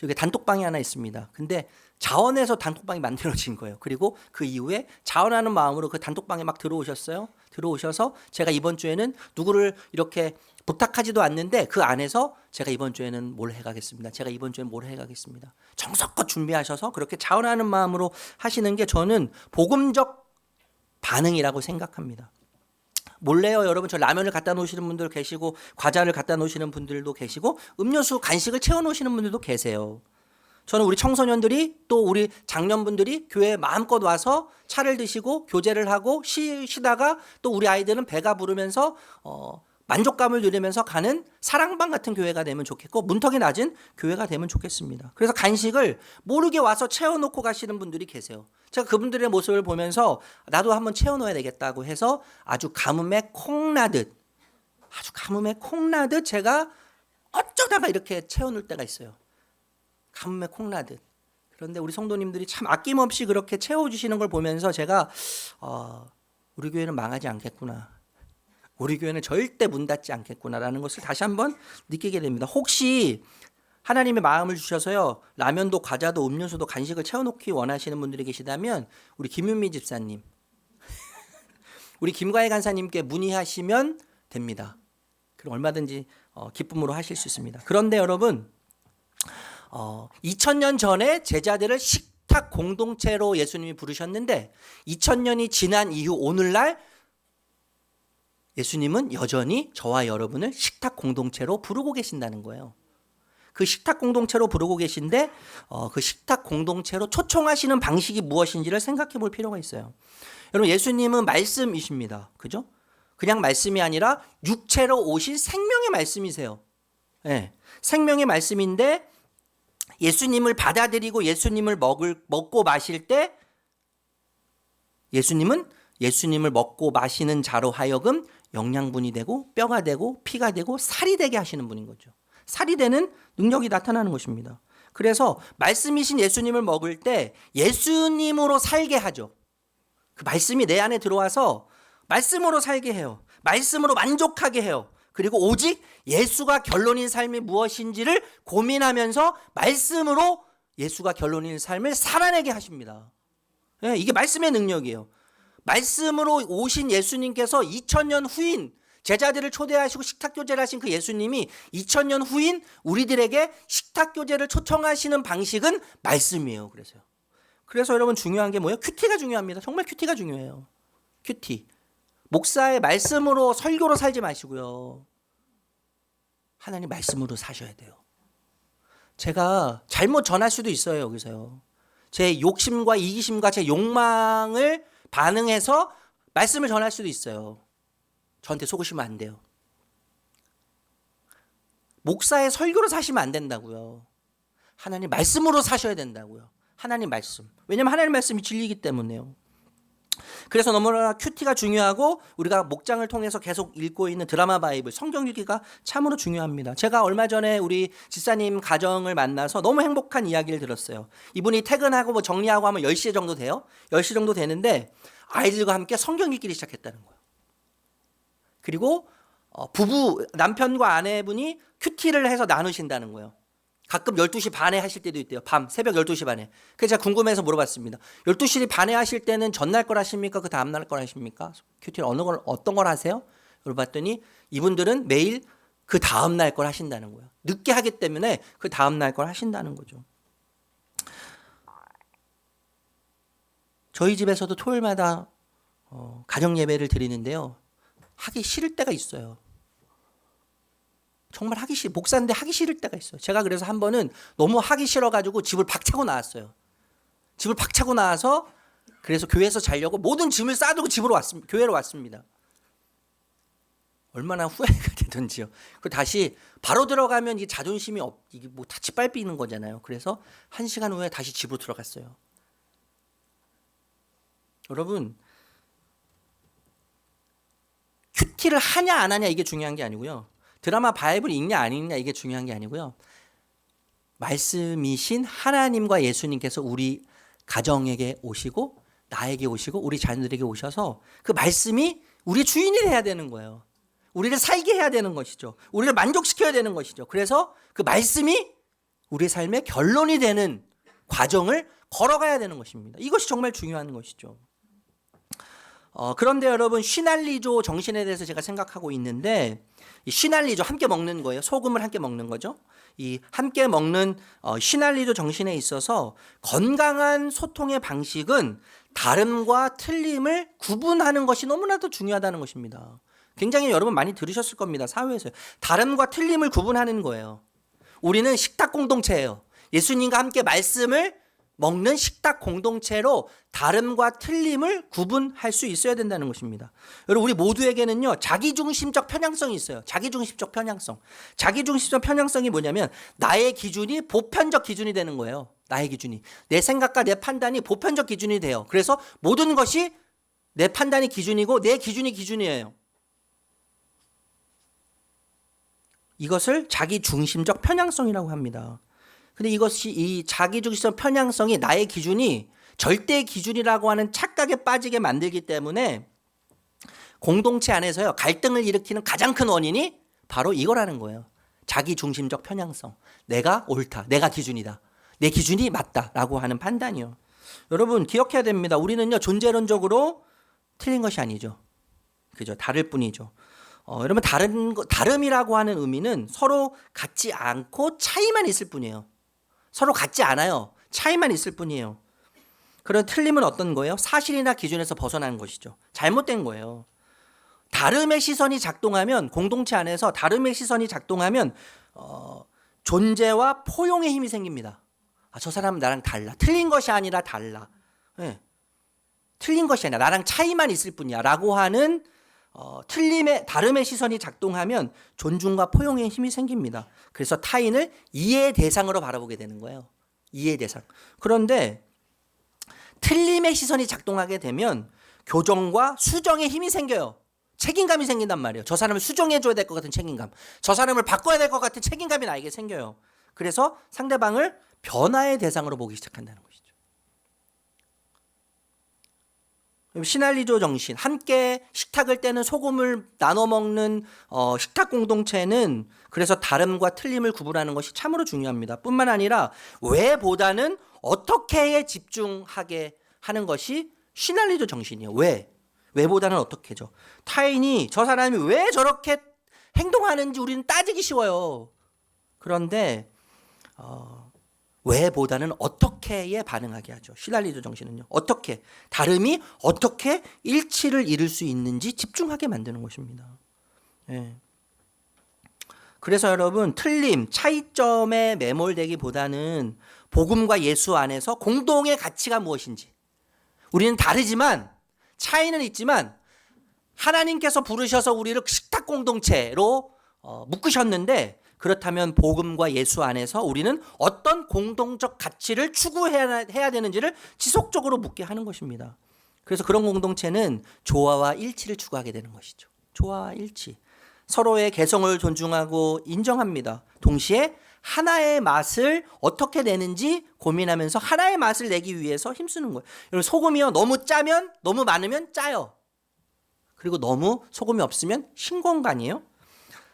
여기 단톡방이 하나 있습니다. 근데 자원해서 단톡방이 만들어진 거예요. 그리고 그 이후에 자원하는 마음으로 그 단톡방에 막 들어오셨어요. 들어오셔서 제가 이번 주에는 누구를 이렇게 부탁하지도 않는데 그 안에서 제가 이번 주에는 뭘 해가겠습니다. 제가 이번 주에는 뭘 해가겠습니다. 정성껏 준비하셔서 그렇게 자원하는 마음으로 하시는 게 저는 복음적 반응이라고 생각합니다. 몰래요, 여러분. 저 라면을 갖다 놓으시는 분들 계시고, 과자를 갖다 놓으시는 분들도 계시고, 음료수, 간식을 채워 놓으시는 분들도 계세요. 저는 우리 청소년들이 또 우리 장년분들이 교회에 마음껏 와서 차를 드시고 교제를 하고 쉬다가 또 우리 아이들은 배가 부르면서 만족감을 누리면서 가는 사랑방 같은 교회가 되면 좋겠고, 문턱이 낮은 교회가 되면 좋겠습니다. 그래서 간식을 모르게 와서 채워놓고 가시는 분들이 계세요. 제가 그분들의 모습을 보면서 나도 한번 채워놓아야 되겠다고 해서 아주 가뭄에 콩나듯 제가 어쩌다가 이렇게 채워놓을 때가 있어요. 가뭄에 콩나듯. 그런데 우리 성도님들이 참 아낌없이 그렇게 채워주시는 걸 보면서 제가 우리 교회는 망하지 않겠구나. 우리 교회는 절대 문 닫지 않겠구나라는 것을 다시 한번 느끼게 됩니다. 혹시 하나님의 마음을 주셔서요, 라면도 과자도 음료수도 간식을 채워놓기 원하시는 분들이 계시다면 우리 김윤미 집사님, 우리 김과혜 간사님께 문의하시면 됩니다. 그럼 얼마든지 기쁨으로 하실 수 있습니다. 그런데 여러분, 2000년 전에 제자들을 식탁 공동체로 예수님이 부르셨는데 2000년이 지난 이후 오늘날 예수님은 여전히 저와 여러분을 식탁 공동체로 부르고 계신다는 거예요. 그 식탁 공동체로 부르고 계신데 그 식탁 공동체로 초청하시는 방식이 무엇인지를 생각해 볼 필요가 있어요. 여러분, 예수님은 말씀이십니다. 그죠? 그냥 말씀이 아니라 육체로 오신 생명의 말씀이세요. 네. 생명의 말씀인데 예수님을 받아들이고 예수님을 먹고 마실 때 예수님은 예수님을 먹고 마시는 자로 하여금 영양분이 되고 뼈가 되고 피가 되고 살이 되게 하시는 분인 거죠. 살이 되는 능력이 나타나는 것입니다. 그래서 말씀이신 예수님을 먹을 때 예수님으로 살게 하죠. 그 말씀이 내 안에 들어와서 말씀으로 살게 해요. 말씀으로 만족하게 해요. 그리고 오직 예수가 결론인 삶이 무엇인지를 고민하면서 말씀으로 예수가 결론인 삶을 살아내게 하십니다. 네, 이게 말씀의 능력이에요. 말씀으로 오신 예수님께서 2000년 후인 제자들을 초대하시고 식탁교제를 하신 그 예수님이 2000년 후인 우리들에게 식탁교제를 초청하시는 방식은 말씀이에요. 그래서 여러분, 중요한 게 뭐예요? 큐티가 중요합니다. 정말 큐티가 중요해요. 큐티. 목사의 말씀으로 설교로 살지 마시고요. 하나님 말씀으로 사셔야 돼요. 제가 잘못 전할 수도 있어요. 여기서요. 제 욕심과 이기심과 제 욕망을 반응해서 말씀을 전할 수도 있어요. 저한테 속으시면 안 돼요. 목사의 설교로 사시면 안 된다고요. 하나님 말씀으로 사셔야 된다고요. 하나님 말씀. 왜냐하면 하나님 말씀이 진리이기 때문에요. 그래서 너무나 큐티가 중요하고 우리가 목장을 통해서 계속 읽고 있는 드라마 바이블, 성경 읽기가 참으로 중요합니다. 제가 얼마 전에 우리 집사님 가정을 만나서 너무 행복한 이야기를 들었어요. 이분이 퇴근하고 뭐 정리하고 하면 10시 정도 돼요. 10시 정도 되는데 아이들과 함께 성경 읽기를 시작했다는 거예요. 그리고 부부, 남편과 아내분이 큐티를 해서 나누신다는 거예요. 가끔 12시 반에 하실 때도 있대요. 새벽 12시 반에. 그래서 제가 궁금해서 물어봤습니다. 12시 반에 하실 때는 전날 걸 하십니까? 그 다음날 걸 하십니까? 큐티를 어떤 걸 하세요? 물어봤더니 이분들은 매일 그 다음날 걸 하신다는 거예요. 늦게 하기 때문에 그 다음날 걸 하신다는 거죠. 저희 집에서도 토요일마다 가정 예배를 드리는데요. 하기 싫을 때가 있어요. 정말 목사인데 하기 싫을 때가 있어요. 제가 그래서 한 번은 너무 하기 싫어가지고 집을 박차고 나왔어요. 집을 박차고 나와서 그래서 교회에서 자려고 모든 짐을 싸두고 교회로 왔습니다. 얼마나 후회가 되던지요. 그 다시 바로 들어가면 이 자존심이 이게 뭐 다 짓밟히는 거잖아요. 그래서 1시간 후에 다시 집으로 들어갔어요. 여러분, 큐티를 하냐 안 하냐 이게 중요한 게 아니고요. 드라마 바이블 읽냐 안 읽냐 이게 중요한 게 아니고요. 말씀이신 하나님과 예수님께서 우리 가정에게 오시고 나에게 오시고 우리 자녀들에게 오셔서 그 말씀이 우리 주인이 돼야 되는 거예요. 우리를 살게 해야 되는 것이죠. 우리를 만족시켜야 되는 것이죠. 그래서 그 말씀이 우리 삶의 결론이 되는 과정을 걸어가야 되는 것입니다. 이것이 정말 중요한 것이죠. 그런데 여러분, 시날리조 정신에 대해서 제가 생각하고 있는데, 이 시날리조 함께 먹는 거예요. 소금을 함께 먹는 거죠. 이 함께 먹는 시날리조 정신에 있어서 건강한 소통의 방식은 다름과 틀림을 구분하는 것이 너무나도 중요하다는 것입니다. 굉장히 여러분 많이 들으셨을 겁니다. 사회에서. 다름과 틀림을 구분하는 거예요. 우리는 식탁 공동체예요. 예수님과 함께 말씀을 먹는 식탁 공동체로 다름과 틀림을 구분할 수 있어야 된다는 것입니다. 여러분, 우리 모두에게는요, 자기중심적 편향성이 있어요. 자기중심적 편향성. 자기중심적 편향성이 뭐냐면 나의 기준이 보편적 기준이 되는 거예요. 나의 기준이. 내 생각과 내 판단이 보편적 기준이 돼요. 그래서 모든 것이 내 판단이 기준이고 내 기준이 기준이에요. 이것을 자기중심적 편향성이라고 합니다. 근데 이것이 이 자기중심적 편향성이 나의 기준이 절대 기준이라고 하는 착각에 빠지게 만들기 때문에 공동체 안에서요, 갈등을 일으키는 가장 큰 원인이 바로 이거라는 거예요. 자기중심적 편향성. 내가 옳다. 내가 기준이다. 내 기준이 맞다라고 하는 판단이요. 여러분, 기억해야 됩니다. 우리는요, 존재론적으로 틀린 것이 아니죠. 그죠? 다를 뿐이죠. 여러분, 다름이라고 하는 의미는 서로 같지 않고 차이만 있을 뿐이에요. 서로 같지 않아요. 차이만 있을 뿐이에요. 그런 틀림은 어떤 거예요? 사실이나 기준에서 벗어나는 것이죠. 잘못된 거예요. 다름의 시선이 작동하면, 공동체 안에서 다름의 시선이 작동하면 존재와 포용의 힘이 생깁니다. 저 사람은 나랑 달라. 틀린 것이 아니라 달라. 네. 틀린 것이 아니라 나랑 차이만 있을 뿐이야 라고 하는 다름의 시선이 작동하면 존중과 포용의 힘이 생깁니다. 그래서 타인을 이해의 대상으로 바라보게 되는 거예요. 이해의 대상. 그런데 틀림의 시선이 작동하게 되면 교정과 수정의 힘이 생겨요. 책임감이 생긴단 말이에요. 저 사람을 수정해줘야 될 것 같은 책임감. 저 사람을 바꿔야 될 것 같은 책임감이 나에게 생겨요. 그래서 상대방을 변화의 대상으로 보기 시작한다는 것이죠. 시날리조 정신, 함께 식탁을 떼는 소금을 나눠 먹는 식탁 공동체는 그래서 다름과 틀림을 구분하는 것이 참으로 중요합니다. 뿐만 아니라 왜보다는 어떻게에 집중하게 하는 것이 시날리조 정신이에요. 왜보다는 어떻게죠. 타인이 저 사람이 왜 저렇게 행동하는지 우리는 따지기 쉬워요. 그런데 왜보다는 어떻게에 반응하게 하죠. 시날리조 정신은요. 어떻게, 다름이 어떻게 일치를 이룰 수 있는지 집중하게 만드는 것입니다. 예. 그래서 여러분, 틀림, 차이점에 매몰되기보다는 복음과 예수 안에서 공동의 가치가 무엇인지, 우리는 다르지만 차이는 있지만 하나님께서 부르셔서 우리를 식탁 공동체로 묶으셨는데, 그렇다면 복음과 예수 안에서 우리는 어떤 공동적 가치를 추구해야 되는지를 지속적으로 묻게 하는 것입니다. 그래서 그런 공동체는 조화와 일치를 추구하게 되는 것이죠. 조화와 일치. 서로의 개성을 존중하고 인정합니다. 동시에 하나의 맛을 어떻게 내는지 고민하면서 하나의 맛을 내기 위해서 힘쓰는 거예요. 여러분, 소금이요, 너무 짜면, 너무 많으면 짜요. 그리고 너무 소금이 없으면 싱거운 거 아니에요?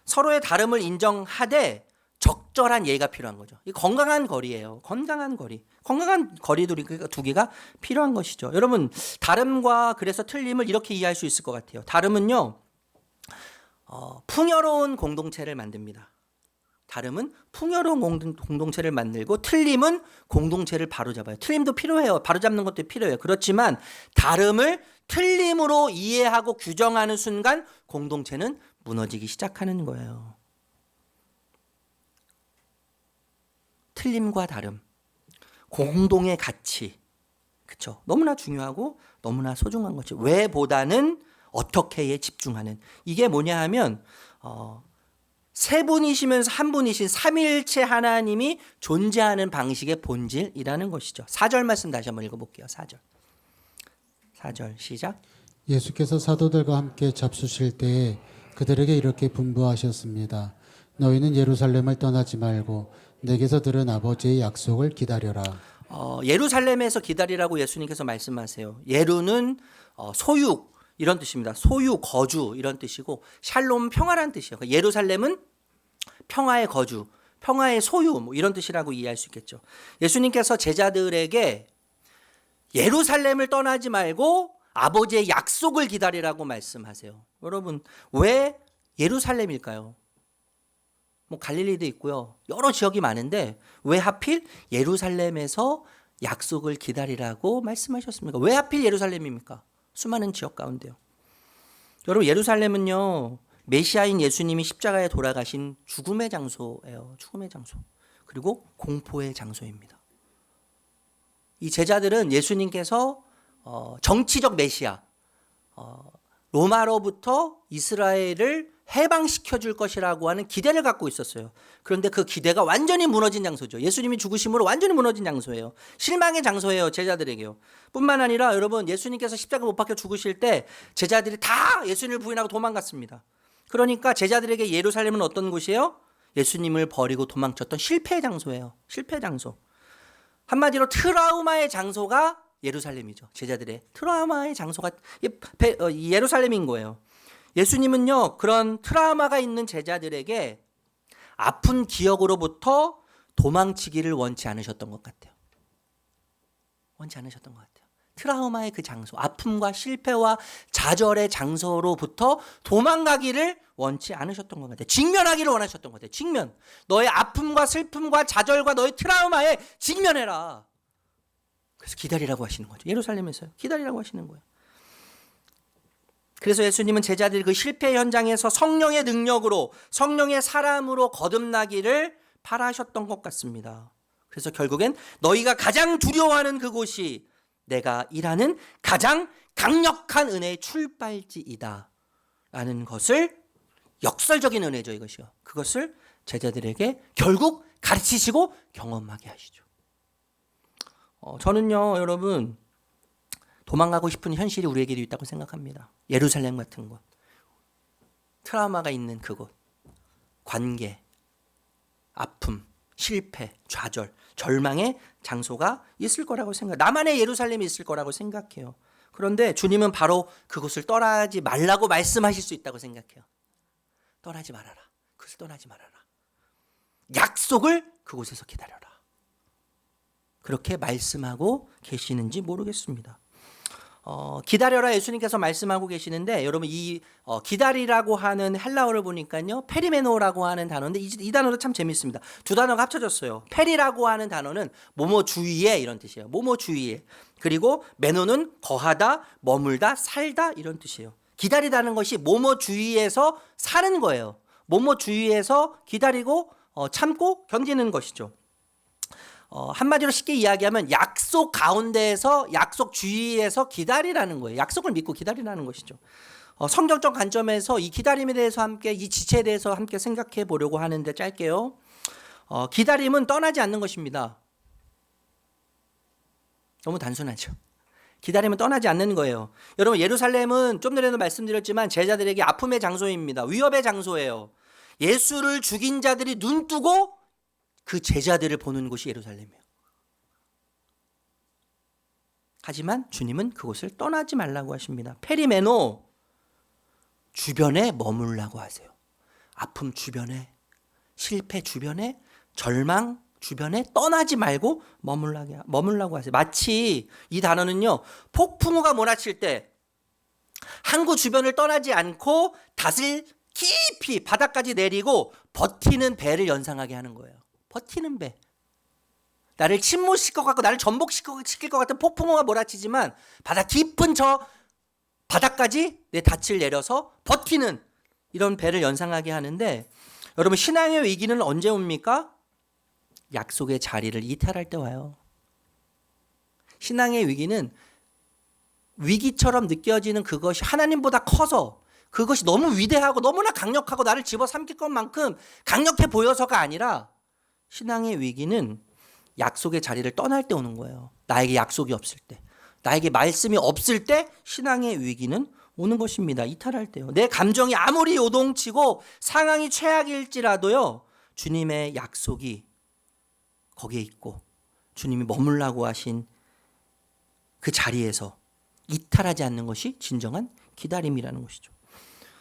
서로의 다름을 인정하되 적절한 예의가 필요한 거죠. 이 건강한 거리예요. 건강한 거리. 건강한 거리두기 두 개가 필요한 것이죠. 여러분, 다름과 그래서 틀림을 이렇게 이해할 수 있을 것 같아요. 다름은요, 풍요로운 공동체를 만듭니다. 다름은 풍요로운 공동체를 만들고, 틀림은 공동체를 바로잡아요. 틀림도 필요해요. 바로잡는 것도 필요해요. 그렇지만 다름을 틀림으로 이해하고 규정하는 순간 공동체는 무너지기 시작하는 거예요. 틀림과 다름, 공동의 가치, 그렇죠? 너무나 중요하고 너무나 소중한 거죠. 왜보다는 어떻게에 집중하는. 이게 뭐냐 하면 세 분이시면서 한 분이신 삼위일체 하나님이 존재하는 방식의 본질이라는 것이죠. 4절 말씀 다시 한번 읽어볼게요. 4절 시작. 예수께서 사도들과 함께 잡수실 때에 그들에게 이렇게 분부하셨습니다. 너희는 예루살렘을 떠나지 말고 내게서 들은 아버지의 약속을 기다려라. 예루살렘에서 기다리라고 예수님께서 말씀하세요. 예루는 소유 이런 뜻입니다. 소유, 거주 이런 뜻이고 샬롬 평화란 뜻이에요. 예루살렘은 평화의 거주, 평화의 소유 뭐 이런 뜻이라고 이해할 수 있겠죠. 예수님께서 제자들에게 예루살렘을 떠나지 말고 아버지의 약속을 기다리라고 말씀하세요. 여러분 왜 예루살렘일까요? 뭐 갈릴리도 있고요. 여러 지역이 많은데 왜 하필 예루살렘에서 약속을 기다리라고 말씀하셨습니까? 왜 하필 예루살렘입니까? 수많은 지역 가운데요. 여러분 예루살렘은요. 메시아인 예수님이 십자가에 돌아가신 죽음의 장소예요. 죽음의 장소. 그리고 공포의 장소입니다. 이 제자들은 예수님께서 정치적 메시아, 로마로부터 이스라엘을 해방시켜 줄 것이라고 하는 기대를 갖고 있었어요. 그런데 그 기대가 완전히 무너진 장소죠. 예수님이 죽으심으로 완전히 무너진 장소예요. 실망의 장소예요. 제자들에게요. 뿐만 아니라 여러분 예수님께서 십자가 못 박혀 죽으실 때 제자들이 다 예수님을 부인하고 도망갔습니다. 그러니까 제자들에게 예루살렘은 어떤 곳이에요? 예수님을 버리고 도망쳤던 실패의 장소예요. 실패의 장소. 한마디로 트라우마의 장소가 예루살렘이죠. 제자들의 트라우마의 장소가 예루살렘인 거예요. 예수님은요, 그런 트라우마가 있는 제자들에게 아픈 기억으로부터 도망치기를 원치 않으셨던 것 같아요. 원치 않으셨던 것 같아요. 트라우마의 그 장소, 아픔과 실패와 좌절의 장소로부터 도망가기를 원치 않으셨던 것 같아요. 직면하기를 원하셨던 것 같아요. 직면. 너의 아픔과 슬픔과 좌절과 너의 트라우마에 직면해라. 그래서 기다리라고 하시는 거죠. 예루살렘에서요. 기다리라고 하시는 거예요. 그래서 예수님은 제자들이 그 실패 현장에서 성령의 능력으로, 성령의 사람으로 거듭나기를 바라셨던 것 같습니다. 그래서 결국엔 너희가 가장 두려워하는 그곳이 내가 일하는 가장 강력한 은혜의 출발지이다 라는 것을, 역설적인 은혜죠 이것이요. 그것을 제자들에게 결국 가르치시고 경험하게 하시죠. 저는요 여러분 도망가고 싶은 현실이 우리에게도 있다고 생각합니다. 예루살렘 같은 곳, 트라우마가 있는 그곳, 관계, 아픔, 실패, 좌절, 절망의 장소가 있을 거라고 생각해요. 나만의 예루살렘이 있을 거라고 생각해요. 그런데 주님은 바로 그곳을 떠나지 말라고 말씀하실 수 있다고 생각해요. 떠나지 말아라. 그것을 떠나지 말아라. 약속을 그곳에서 기다려라. 그렇게 말씀하고 계시는지 모르겠습니다. 기다려라 예수님께서 말씀하고 계시는데 여러분 이 기다리라고 하는 헬라어를 보니까요 페리메노라고 하는 단어인데 이 단어도 참 재밌습니다. 두 단어가 합쳐졌어요. 페리라고 하는 단어는 뭐뭐 주위에 이런 뜻이에요. 뭐뭐 주위에. 그리고 메노는 거하다, 머물다, 살다 이런 뜻이에요. 기다리다는 것이 뭐뭐 주위에서 사는 거예요. 뭐뭐 주위에서 기다리고 참고 견디는 것이죠. 한마디로 쉽게 이야기하면 약속 가운데에서, 약속 주위에서 기다리라는 거예요. 약속을 믿고 기다리라는 것이죠. 성경적 관점에서 이 기다림에 대해서 함께, 이 지체에 대해서 함께 생각해 보려고 하는데 짧게요. 기다림은 떠나지 않는 것입니다. 너무 단순하죠. 기다림은 떠나지 않는 거예요. 여러분 예루살렘은 좀 전에도 말씀드렸지만 제자들에게 아픔의 장소입니다. 위협의 장소예요. 예수를 죽인 자들이 눈 뜨고 그 제자들을 보는 곳이 예루살렘이에요. 하지만 주님은 그곳을 떠나지 말라고 하십니다. 페리메노, 주변에 머물라고 하세요. 아픔 주변에, 실패 주변에, 절망 주변에 떠나지 말고 머물라고 하세요. 마치 이 단어는요, 폭풍우가 몰아칠 때 항구 주변을 떠나지 않고 닷을 깊이 바닥까지 내리고 버티는 배를 연상하게 하는 거예요. 버티는 배. 나를 침몰시킬 것 같고 나를 전복시킬 것 같은 폭풍우가 몰아치지만 바다 깊은 저 바닥까지 내 닻을 내려서 버티는 이런 배를 연상하게 하는데 여러분 신앙의 위기는 언제 옵니까? 약속의 자리를 이탈할 때 와요. 신앙의 위기는 위기처럼 느껴지는 그것이 하나님보다 커서 그것이 너무 위대하고 너무나 강력하고 나를 집어삼킬 것만큼 강력해 보여서가 아니라 신앙의 위기는 약속의 자리를 떠날 때 오는 거예요. 나에게 약속이 없을 때, 나에게 말씀이 없을 때 신앙의 위기는 오는 것입니다. 이탈할 때요. 내 감정이 아무리 요동치고 상황이 최악일지라도요, 주님의 약속이 거기에 있고 주님이 머물라고 하신 그 자리에서 이탈하지 않는 것이 진정한 기다림이라는 것이죠.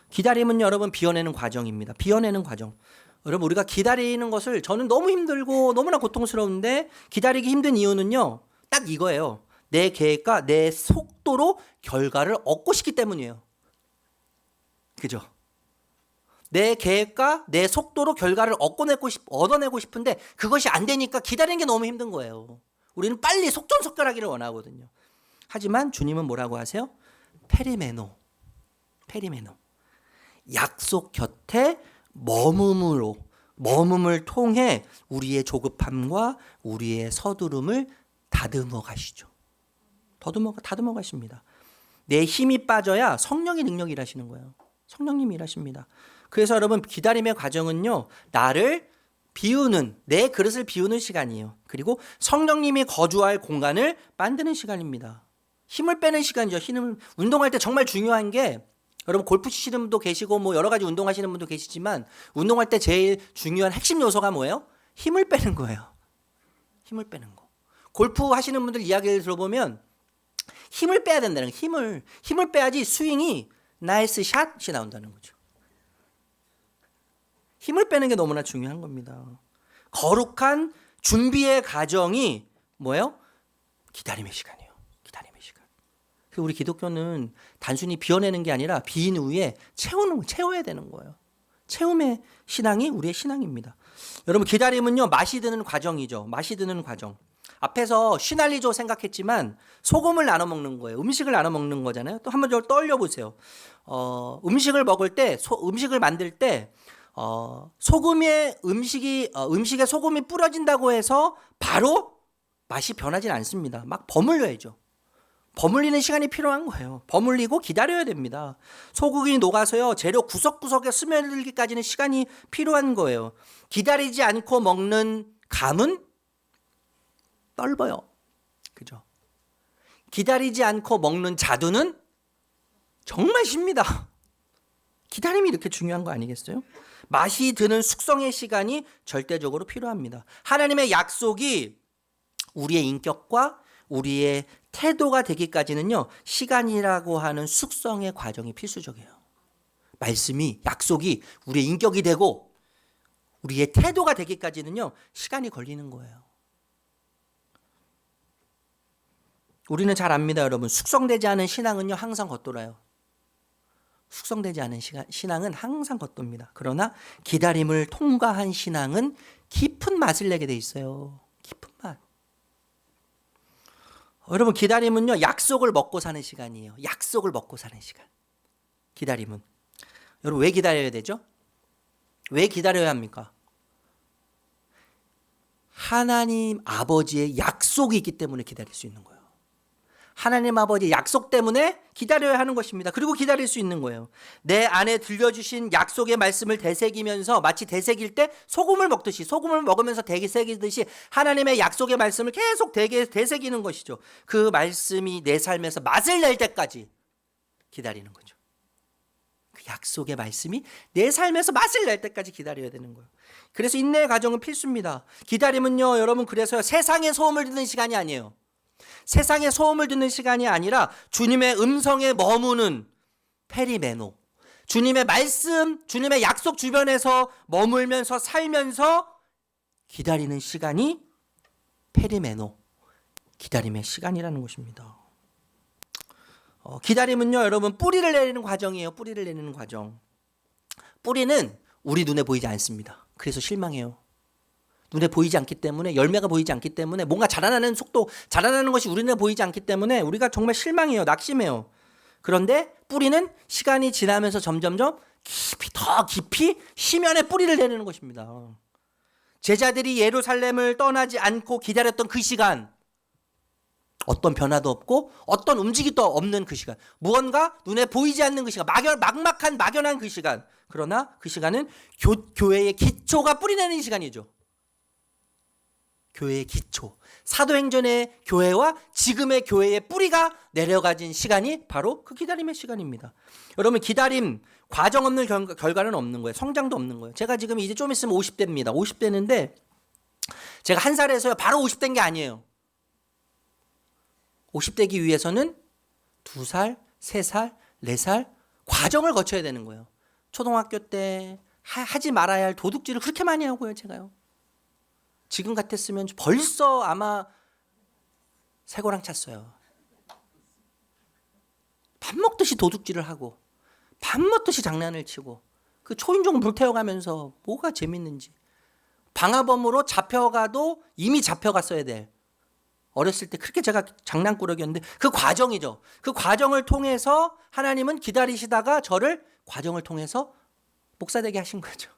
기다림은 여러분 비워내는 과정입니다. 비워내는 과정. 여러분 우리가 기다리는 것을 저는 너무 힘들고 너무나 고통스러운데 기다리기 힘든 이유는요, 딱 이거예요. 내 계획과 내 속도로 결과를 얻고 싶기 때문이에요. 그죠? 내 계획과 내 속도로 결과를 얻어내고 싶은데 그것이 안 되니까 기다리는 게 너무 힘든 거예요. 우리는 빨리 속전속결하기를 원하거든요. 하지만 주님은 뭐라고 하세요? 페리메노. 약속 곁에 머금을 통해 우리의 조급함과 우리의 서두름을 다듬어 가시죠. 다듬어 가십니다. 내 힘이 빠져야 성령의 능력이 일하시는 거예요. 성령님이 일하십니다. 그래서 여러분 기다림의 과정은요, 나를 비우는, 내 그릇을 비우는 시간이에요. 그리고 성령님이 거주할 공간을 만드는 시간입니다. 힘을 빼는 시간이죠. 운동할 때 정말 중요한 게, 여러분 골프 치시는 분도 계시고 뭐 여러 가지 운동하시는 분도 계시지만 운동할 때 제일 중요한 핵심 요소가 뭐예요? 힘을 빼는 거예요. 힘을 빼는 거. 골프 하시는 분들 이야기를 들어보면 힘을 빼야 된다는 거예요. 힘을 빼야지 스윙이 나이스 샷이 나온다는 거죠. 힘을 빼는 게 너무나 중요한 겁니다. 거룩한 준비의 과정이 뭐예요? 기다림의 시간이에요. 기다림의 시간. 그래서 우리 기독교는 단순히 비워내는 게 아니라 비인 후에 채워야 되는 거예요. 채움의 신앙이 우리의 신앙입니다. 여러분 기다림은요, 맛이 드는 과정이죠. 맛이 드는 과정. 앞에서 시날리조 생각했지만 소금을 나눠 먹는 거예요. 음식을 나눠 먹는 거잖아요. 또 한번 좀 떠올려 보세요. 음식을 먹을 때, 음식을 만들 때 음식에 소금이 뿌려진다고 해서 바로 맛이 변하진 않습니다. 막 버물려야죠. 버물리는 시간이 필요한 거예요. 버물리고 기다려야 됩니다. 소금이 녹아서요, 재료 구석구석에 스며들기까지는 시간이 필요한 거예요. 기다리지 않고 먹는 감은 떫어요. 그죠? 기다리지 않고 먹는 자두는 정말 쉽니다. 기다림이 이렇게 중요한 거 아니겠어요? 맛이 드는 숙성의 시간이 절대적으로 필요합니다. 하나님의 약속이 우리의 인격과 우리의 태도가 되기까지는요, 시간이라고 하는 숙성의 과정이 필수적이에요. 말씀이, 약속이 우리의 인격이 되고 우리의 태도가 되기까지는요, 시간이 걸리는 거예요. 우리는 잘 압니다, 여러분. 숙성되지 않은 신앙은요, 항상 겉돌아요. 숙성되지 않은 신앙은 항상 겉돕니다. 그러나 기다림을 통과한 신앙은 깊은 맛을 내게 돼 있어요. 깊은 맛. 여러분 기다림은요, 약속을 먹고 사는 시간이에요. 약속을 먹고 사는 시간. 기다림은. 여러분 왜 기다려야 되죠? 왜 기다려야 합니까? 하나님 아버지의 약속이 있기 때문에 기다릴 수 있는 거예요. 하나님 아버지의 약속 때문에 기다려야 하는 것입니다. 그리고 기다릴 수 있는 거예요. 내 안에 들려주신 약속의 말씀을 되새기면서 마치 되새길 때 소금을 먹듯이, 소금을 먹으면서 되새기듯이 하나님의 약속의 말씀을 계속 되새기는 것이죠. 그 말씀이 내 삶에서 맛을 낼 때까지 기다리는 거죠. 그 약속의 말씀이 내 삶에서 맛을 낼 때까지 기다려야 되는 거예요. 그래서 인내의 과정은 필수입니다. 기다림은요, 여러분, 그래서 세상의 소음을 듣는 시간이 아니에요. 세상의 소음을 듣는 시간이 아니라 주님의 음성에 머무는 페리메노, 주님의 말씀, 주님의 약속 주변에서 머물면서 살면서 기다리는 시간이 페리메노, 기다림의 시간이라는 것입니다. 기다림은요, 여러분, 뿌리를 내리는 과정이에요. 뿌리를 내리는 과정. 뿌리는 우리 눈에 보이지 않습니다. 그래서 실망해요. 눈에 보이지 않기 때문에, 열매가 보이지 않기 때문에, 뭔가 자라나는 속도, 자라나는 것이 우리 눈에 보이지 않기 때문에 우리가 정말 실망해요. 낙심해요. 그런데 뿌리는 시간이 지나면서 점점점 더 깊이 심연에 뿌리를 내리는 것입니다. 제자들이 예루살렘을 떠나지 않고 기다렸던 그 시간, 어떤 변화도 없고 어떤 움직임도 없는 그 시간, 무언가 눈에 보이지 않는 그 시간, 막막한 그 시간. 그러나 그 시간은 교회의 기초가 뿌리내는 시간이죠. 교회의 기초, 사도행전의 교회와 지금의 교회의 뿌리가 내려가진 시간이 바로 그 기다림의 시간입니다. 여러분, 기다림, 과정 없는 결과는 없는 거예요. 성장도 없는 거예요. 제가 지금 이제 좀 있으면 50대입니다. 50대인데 제가 한 살에서요 바로 50대인 게 아니에요. 50대기 위해서는 2살, 3살, 4살 과정을 거쳐야 되는 거예요. 초등학교 때 하지 말아야 할 도둑질을 그렇게 많이 하고요, 제가요. 지금 같았으면 벌써 아마 새고랑 찼어요. 밥 먹듯이 도둑질을 하고 밥 먹듯이 장난을 치고 그 초인종 불태워가면서 뭐가 재밌는지, 방화범으로 잡혀가도 이미 잡혀갔어야 될, 어렸을 때 그렇게 제가 장난꾸러기였는데 그 과정이죠. 그 과정을 통해서 하나님은 기다리시다가 저를 과정을 통해서 목사 되게 하신 거죠.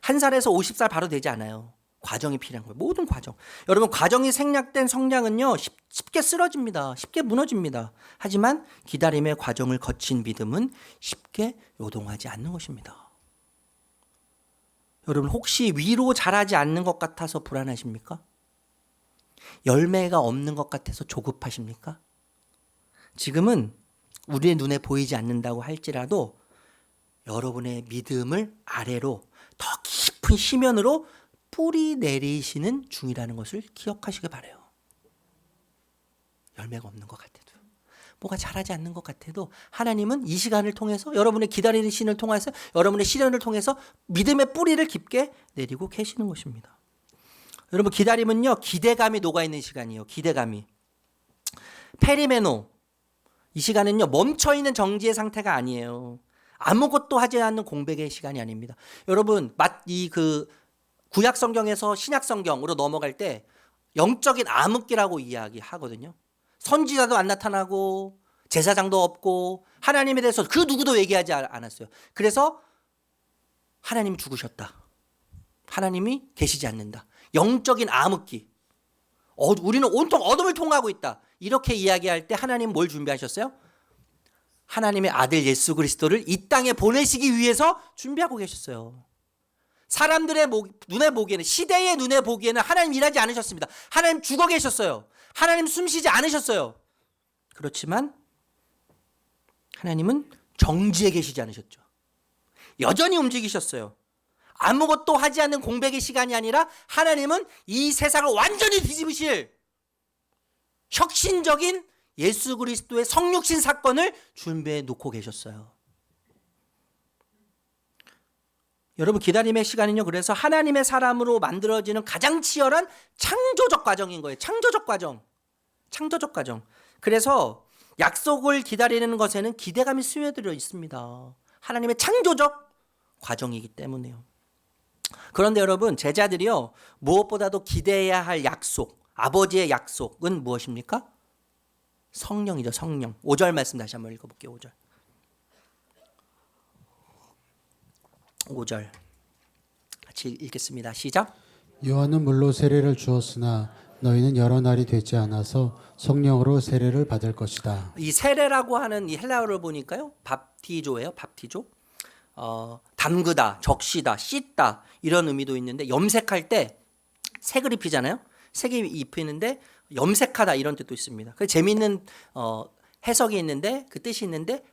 1살에서 50살 바로 되지 않아요. 과정이 필요한 거예요. 모든 과정. 여러분, 과정이 생략된 성량은요 쉽게 쓰러집니다. 쉽게 무너집니다. 하지만 기다림의 과정을 거친 믿음은 쉽게 요동하지 않는 것입니다. 여러분, 혹시 위로 자라지 않는 것 같아서 불안하십니까? 열매가 없는 것 같아서 조급하십니까? 지금은 우리의 눈에 보이지 않는다고 할지라도 여러분의 믿음을 아래로 더 깊은 심연으로 뿌리 내리시는 중이라는 것을 기억하시길 바라요. 열매가 없는 것 같아도, 뭐가 자라지 않는 것 같아도 하나님은 이 시간을 통해서, 여러분의 기다리는 시간을 통해서, 여러분의 시련을 통해서 믿음의 뿌리를 깊게 내리고 계시는 것입니다. 여러분, 기다림은요 기대감이 녹아있는 시간이에요. 기대감이. 페리메노, 이 시간은요 멈춰있는 정지의 상태가 아니에요. 아무것도 하지 않는 공백의 시간이 아닙니다. 여러분, 구약 성경에서 신약 성경으로 넘어갈 때 영적인 암흑기라고 이야기하거든요. 선지자도 안 나타나고 제사장도 없고 하나님에 대해서 그 누구도 얘기하지 않았어요. 그래서 하나님이 죽으셨다, 하나님이 계시지 않는다, 영적인 암흑기, 우리는 온통 어둠을 통하고 있다, 이렇게 이야기할 때 하나님 뭘 준비하셨어요? 하나님의 아들 예수 그리스도를 이 땅에 보내시기 위해서 준비하고 계셨어요. 사람들의 눈에 보기에는, 시대의 눈에 보기에는 하나님 일하지 않으셨습니다. 하나님 죽어 계셨어요. 하나님 숨쉬지 않으셨어요. 그렇지만 하나님은 정지해 계시지 않으셨죠. 여전히 움직이셨어요. 아무것도 하지 않는 공백의 시간이 아니라 하나님은 이 세상을 완전히 뒤집으실 혁신적인 예수 그리스도의 성육신 사건을 준비해 놓고 계셨어요. 여러분, 기다림의 시간은요 그래서 하나님의 사람으로 만들어지는 가장 치열한 창조적 과정인 거예요. 창조적 과정. 그래서 약속을 기다리는 것에는 기대감이 스며들어 있습니다. 하나님의 창조적 과정이기 때문에요. 그런데 여러분, 제자들이요 무엇보다도 기대해야 할 약속, 아버지의 약속은 무엇입니까? 성령이죠. 성령. 5절 말씀 다시 한번 읽어볼게요. 5절 같이 읽겠습니다. 시작. 요한은 물로 세례를 주었으나 너희는 여러 날이 되지 않아서 성령으로 세례를 받을 것이다. 이 세례라고 하는 이 헬라어를 보니까요 밥티조예요. 밥티조. 담그다, 적시다, 씻다 이런 의미도 있는데, 염색할 때 색을 입히잖아요. 색이 입히는데 염색하다 이런 뜻도 있습니다. 그 재미있는 해석이 있는데, 그 뜻이 있는데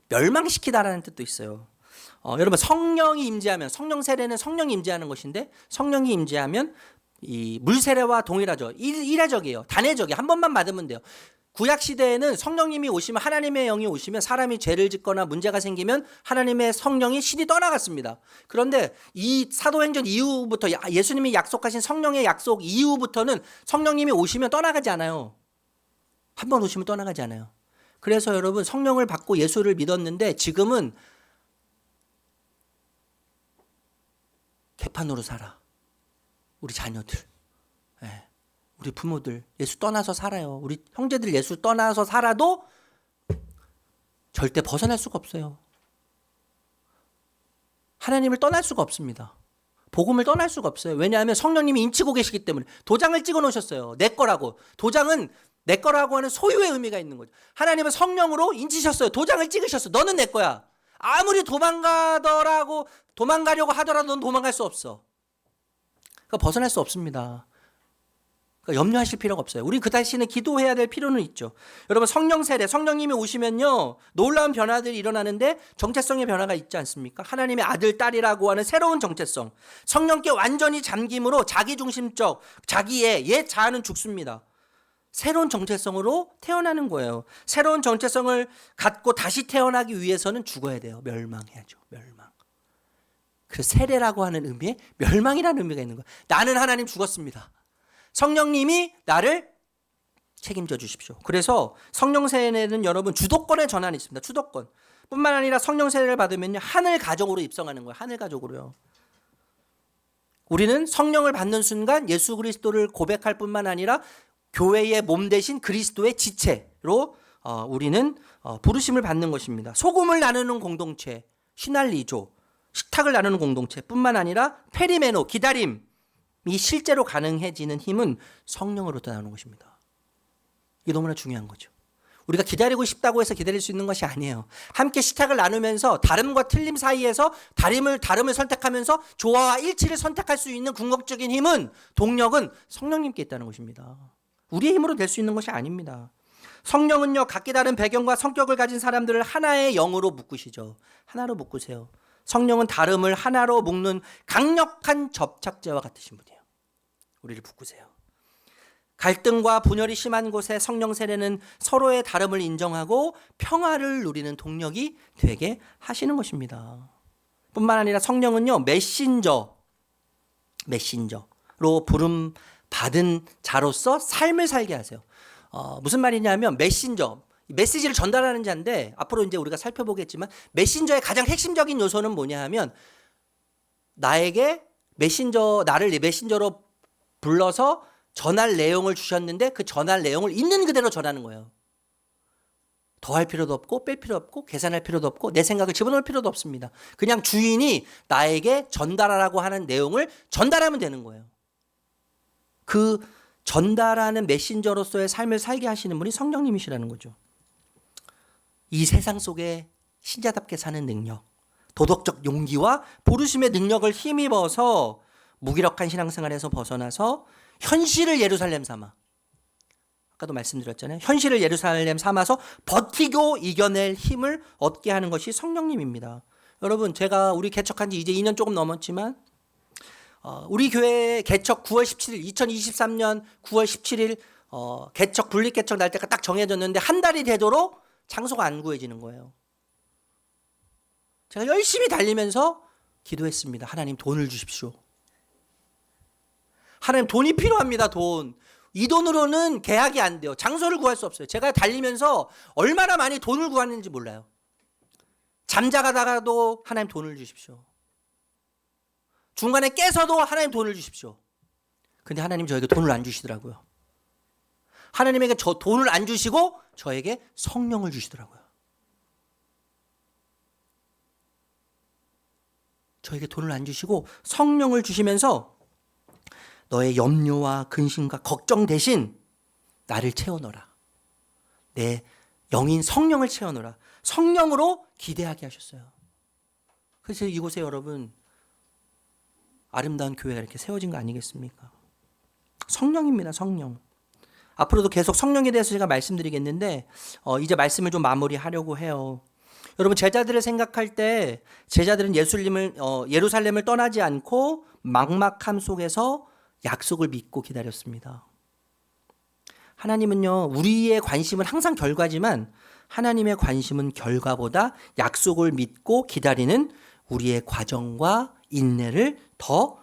멸망시키다라는 뜻도 있어요. 여러분, 성령이 임재하면, 성령 세례는 성령이 임재하는 것인데, 성령이 임재하면 이 물세례와 동일하죠. 일회적이에요. 단회적이에요. 한 번만 받으면 돼요. 구약 시대에는 성령님이 오시면, 하나님의 영이 오시면 사람이 죄를 짓거나 문제가 생기면 하나님의 성령이 신이 떠나갔습니다. 그런데 이 사도행전 이후부터, 예수님이 약속하신 성령의 약속 이후부터는 성령님이 오시면 떠나가지 않아요. 한 번 오시면 떠나가지 않아요. 그래서 여러분, 성령을 받고 예수를 믿었는데 지금은 개판으로 살아. 우리 자녀들, 우리 부모들 예수 떠나서 살아요. 우리 형제들 예수 떠나서 살아도 절대 벗어날 수가 없어요. 하나님을 떠날 수가 없습니다. 복음을 떠날 수가 없어요. 왜냐하면 성령님이 인치고 계시기 때문에. 도장을 찍어 놓으셨어요. 내 거라고. 도장은 내 거라고 하는 소유의 의미가 있는 거죠. 하나님은 성령으로 인치셨어요. 도장을 찍으셨어. 너는 내 거야. 아무리 도망가려고 하더라도 넌 도망갈 수 없어. 그러니까 벗어날 수 없습니다. 그러니까 염려하실 필요가 없어요. 우리 그 다시는 기도해야 될 필요는 있죠. 여러분, 성령 세례, 성령님이 오시면요 놀라운 변화들이 일어나는데 정체성의 변화가 있지 않습니까? 하나님의 아들, 딸이라고 하는 새로운 정체성. 성령께 완전히 잠김으로 자기중심적, 자기의 옛 자아는 죽습니다. 새로운 정체성으로 태어나는 거예요. 새로운 정체성을 갖고 다시 태어나기 위해서는 죽어야 돼요. 멸망해야죠. 멸망. 그래서 세례라고 하는 의미에 멸망이라는 의미가 있는 거예요. 나는 하나님 죽었습니다. 성령님이 나를 책임져 주십시오. 그래서 성령 세례는 여러분 주도권의 전환이 있습니다. 주도권. 뿐만 아니라 성령 세례를 받으면요 하늘 가족으로 입성하는 거예요. 하늘 가족으로요. 우리는 성령을 받는 순간 예수 그리스도를 고백할 뿐만 아니라 교회의 몸 대신 그리스도의 지체로 우리는 부르심을 받는 것입니다. 소금을 나누는 공동체, 시날리조, 식탁을 나누는 공동체 뿐만 아니라 페리메노, 기다림, 이 실제로 가능해지는 힘은 성령으로부터 나오는 것입니다. 이게 너무나 중요한 거죠. 우리가 기다리고 싶다고 해서 기다릴 수 있는 것이 아니에요. 함께 식탁을 나누면서 다름과 틀림 사이에서 다름을 선택하면서 조화와 일치를 선택할 수 있는 궁극적인 힘은, 동력은 성령님께 있다는 것입니다. 우리의 힘으로 될 수 있는 것이 아닙니다. 성령은요 각기 다른 배경과 성격을 가진 사람들을 하나의 영으로 묶으시죠. 하나로 묶으세요. 성령은 다름을 하나로 묶는 강력한 접착제와 같으신 분이에요. 우리를 묶으세요. 갈등과 분열이 심한 곳에 성령 세례는 서로의 다름을 인정하고 평화를 누리는 동력이 되게 하시는 것입니다. 뿐만 아니라 성령은요 메신저로 부름 받은 자로서 삶을 살게 하세요. 무슨 말이냐면 메시지를 전달하는 자인데, 앞으로 이제 우리가 살펴보겠지만 메신저의 가장 핵심적인 요소는 뭐냐 하면 나를 메신저로 불러서 전할 내용을 주셨는데 그 전할 내용을 있는 그대로 전하는 거예요. 더할 필요도 없고 뺄 필요 없고 계산할 필요도 없고 내 생각을 집어넣을 필요도 없습니다. 그냥 주인이 나에게 전달하라고 하는 내용을 전달하면 되는 거예요. 그 전달하는 메신저로서의 삶을 살게 하시는 분이 성령님이시라는 거죠. 이 세상 속에 신자답게 사는 능력, 도덕적 용기와 부르심의 능력을 힘입어서 무기력한 신앙생활에서 벗어나서 현실을 예루살렘 삼아, 아까도 말씀드렸잖아요. 현실을 예루살렘 삼아서 버티고 이겨낼 힘을 얻게 하는 것이 성령님입니다. 여러분, 우리 개척한 지 이제 2년 조금 넘었지만 우리 교회 개척 9월 17일 2023년 9월 17일 개척 분립개척 날짜가 딱 정해졌는데 한 달이 되도록 장소가 안 구해지는 거예요. 제가 열심히 달리면서 기도했습니다. 하나님 돈을 주십시오. 하나님 돈이 필요합니다. 돈. 이 돈으로는 계약이 안 돼요. 장소를 구할 수 없어요. 제가 달리면서 얼마나 많이 돈을 구하는지 몰라요. 잠자가다가도 하나님 돈을 주십시오. 중간에 깨서도 하나님 돈을 주십시오. 근데 하나님 저에게 돈을 안 주시더라고요. 하나님에게 돈을 안 주시고 저에게 성령을 주시더라고요. 저에게 돈을 안 주시고 성령을 주시면서 너의 염려와 근심과 걱정 대신 나를 채워넣어라. 내 영인 성령을 채워넣어라. 성령으로 기대하게 하셨어요. 그래서 이곳에 여러분 아름다운 교회가 이렇게 세워진 거 아니겠습니까? 성령입니다. 성령. 앞으로도 계속 성령에 대해서 제가 말씀드리겠는데 이제 말씀을 좀 마무리하려고 해요. 여러분, 제자들을 생각할 때 제자들은 예루살렘을 떠나지 않고 막막함 속에서 약속을 믿고 기다렸습니다. 하나님은요, 우리의 관심은 항상 결과지만 하나님의 관심은 결과보다 약속을 믿고 기다리는 우리의 과정과 인내를 더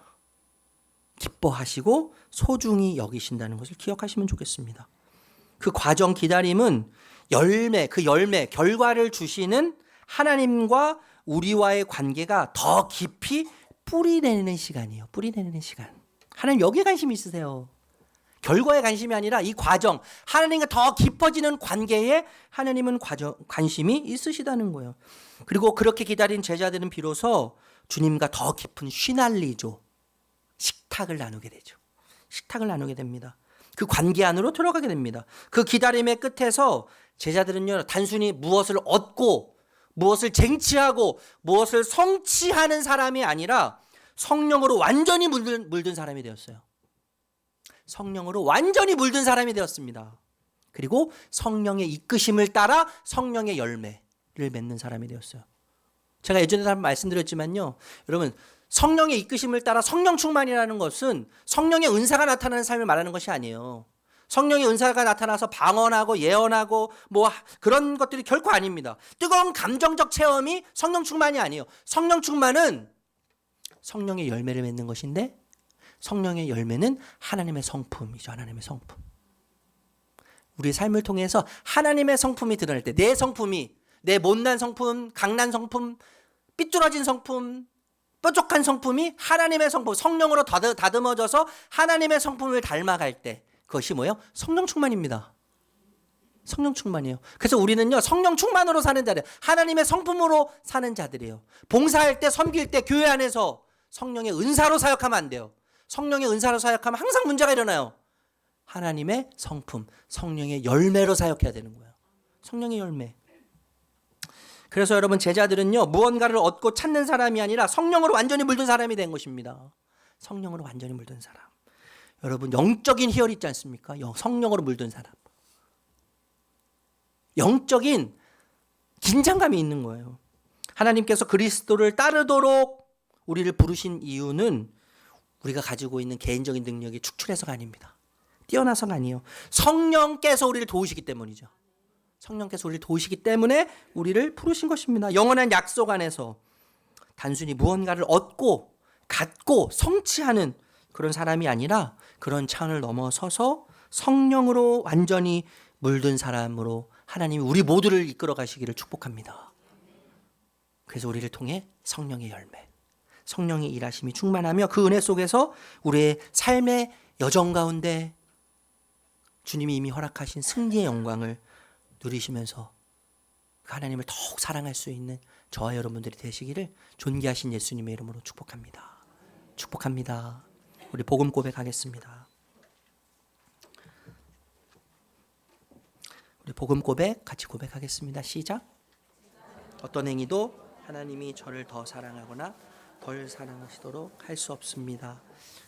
기뻐하시고 소중히 여기신다는 것을 기억하시면 좋겠습니다. 그 과정, 기다림은 결과를 주시는 하나님과 우리와의 관계가 더 깊이 뿌리내리는 시간이에요. 뿌리내리는 시간. 하나님 여기에 관심이 있으세요. 결과에 관심이 아니라 이 과정, 하나님과 더 깊어지는 관계에 하나님은 관심이 있으시다는 거예요. 그리고 그렇게 기다린 제자들은 비로소 주님과 더 깊은 시날리조, 식탁을 나누게 되죠. 식탁을 나누게 됩니다. 그 관계 안으로 들어가게 됩니다. 그 기다림의 끝에서 제자들은요, 단순히 무엇을 얻고 무엇을 쟁취하고 무엇을 성취하는 사람이 아니라 성령으로 완전히 물든 사람이 되었어요. 성령으로 완전히 물든 사람이 되었습니다. 그리고 성령의 이끄심을 따라 성령의 열매를 맺는 사람이 되었어요. 제가 예전에 한번 말씀드렸지만요, 여러분, 성령의 이끄심을 따라 성령 충만이라는 것은 성령의 은사가 나타나는 삶을 말하는 것이 아니에요. 성령의 은사가 나타나서 방언하고 예언하고 뭐 그런 것들이 결코 아닙니다. 뜨거운 감정적 체험이 성령 충만이 아니에요. 성령 충만은 성령의 열매를 맺는 것인데, 성령의 열매는 하나님의 성품이죠. 하나님의 성품. 우리의 삶을 통해서 하나님의 성품이 드러날 때, 내 성품이, 내 못난 성품, 강난 성품, 삐뚤어진 성품, 뾰족한 성품이 하나님의 성품, 성령으로 다듬어져서 하나님의 성품을 닮아갈 때, 그것이 뭐예요? 성령 충만입니다. 성령 충만이에요. 그래서 우리는요, 성령 충만으로 사는 자들, 하나님의 성품으로 사는 자들이에요. 봉사할 때, 섬길 때, 교회 안에서 성령의 은사로 사역하면 안 돼요. 성령의 은사로 사역하면 항상 문제가 일어나요. 하나님의 성품, 성령의 열매로 사역해야 되는 거예요. 성령의 열매. 그래서 여러분, 제자들은요, 무언가를 얻고 찾는 사람이 아니라 성령으로 완전히 물든 사람이 된 것입니다. 성령으로 완전히 물든 사람. 여러분, 영적인 희열이 있지 않습니까? 성령으로 물든 사람. 영적인 긴장감이 있는 거예요. 하나님께서 그리스도를 따르도록 우리를 부르신 이유는 우리가 가지고 있는 개인적인 능력이 축출해서가 아닙니다. 뛰어나서가 아니에요. 성령께서 우리를 도우시기 때문이죠. 성령께서 우리를 도우시기 때문에 우리를 부르신 것입니다. 영원한 약속 안에서 단순히 무언가를 얻고 갖고 성취하는 그런 사람이 아니라 그런 차원을 넘어서서 성령으로 완전히 물든 사람으로 하나님이 우리 모두를 이끌어 가시기를 축복합니다. 그래서 우리를 통해 성령의 열매, 성령의 일하심이 충만하며 그 은혜 속에서 우리의 삶의 여정 가운데 주님이 이미 허락하신 승리의 영광을 누리시면서 하나님을 더욱 사랑할 수 있는 저와 여러분들이 되시기를 존귀하신 예수님의 이름으로 축복합니다. 축복합니다. 우리 복음 고백하겠습니다. 우리 복음 고백 같이 고백하겠습니다. 시작. 어떤 행위도 하나님이 저를 더 사랑하거나 덜 사랑하시도록 할 수 없습니다.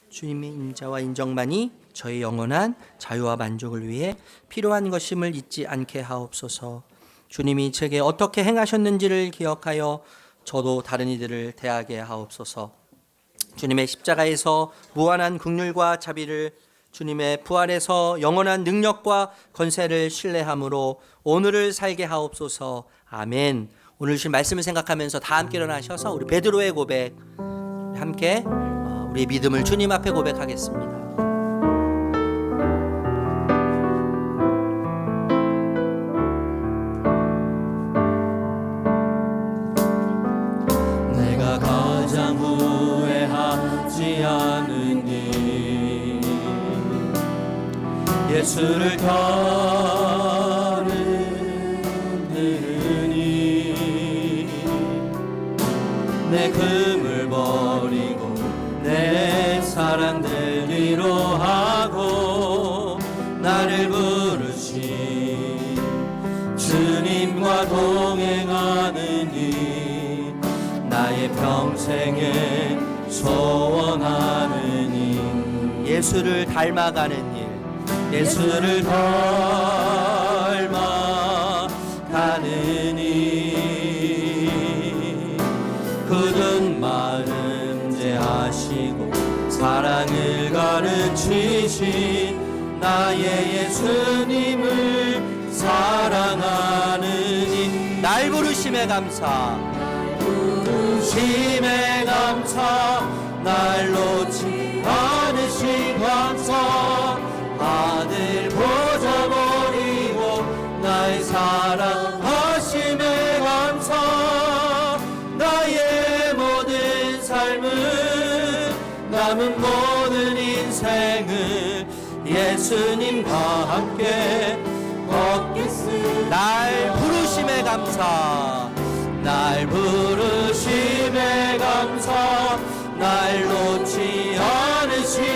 주님의 인자와 인정만이 저의 영원한 자유와 만족을 위해 필요한 것임을 잊지 않게 하옵소서. 주님이 제게 어떻게 행하셨는지를 기억하여 저도 다른 이들을 대하게 하옵소서. 주님의 십자가에서 무한한 긍휼과 자비를, 주님의 부활에서 영원한 능력과 권세를 신뢰함으로 오늘을 살게 하옵소서. 아멘. 오늘 주신 말씀을 생각하면서 다 함께 일어나셔서 우리 베드로의 고백 함께 우리의 믿음을 주님 앞에 고백하겠습니다. 내가 가장 후회하지 않은 일, 예수를 따르느니 내 금을 버리고 내 사랑들 위로하고 나를 부르신 주님과 동행하느니 나의 평생에 소원하느니 예수를 닮아가는 일, 예수를 닮아가느니 굳은 마음 제하시고 사랑을 가르치신 나의 예수님을 사랑하느니 날 부르심에 감사, 부르심에 감사 날 놓지 않으신 감사 아들 보자 버리고 날 사랑하심에 감사 나의 모든 삶을 남은 모든 인생을 예수님과 함께 걷겠습니다. 날 부르심에 감사, 날 부르심에 감사 날 놓지 않으신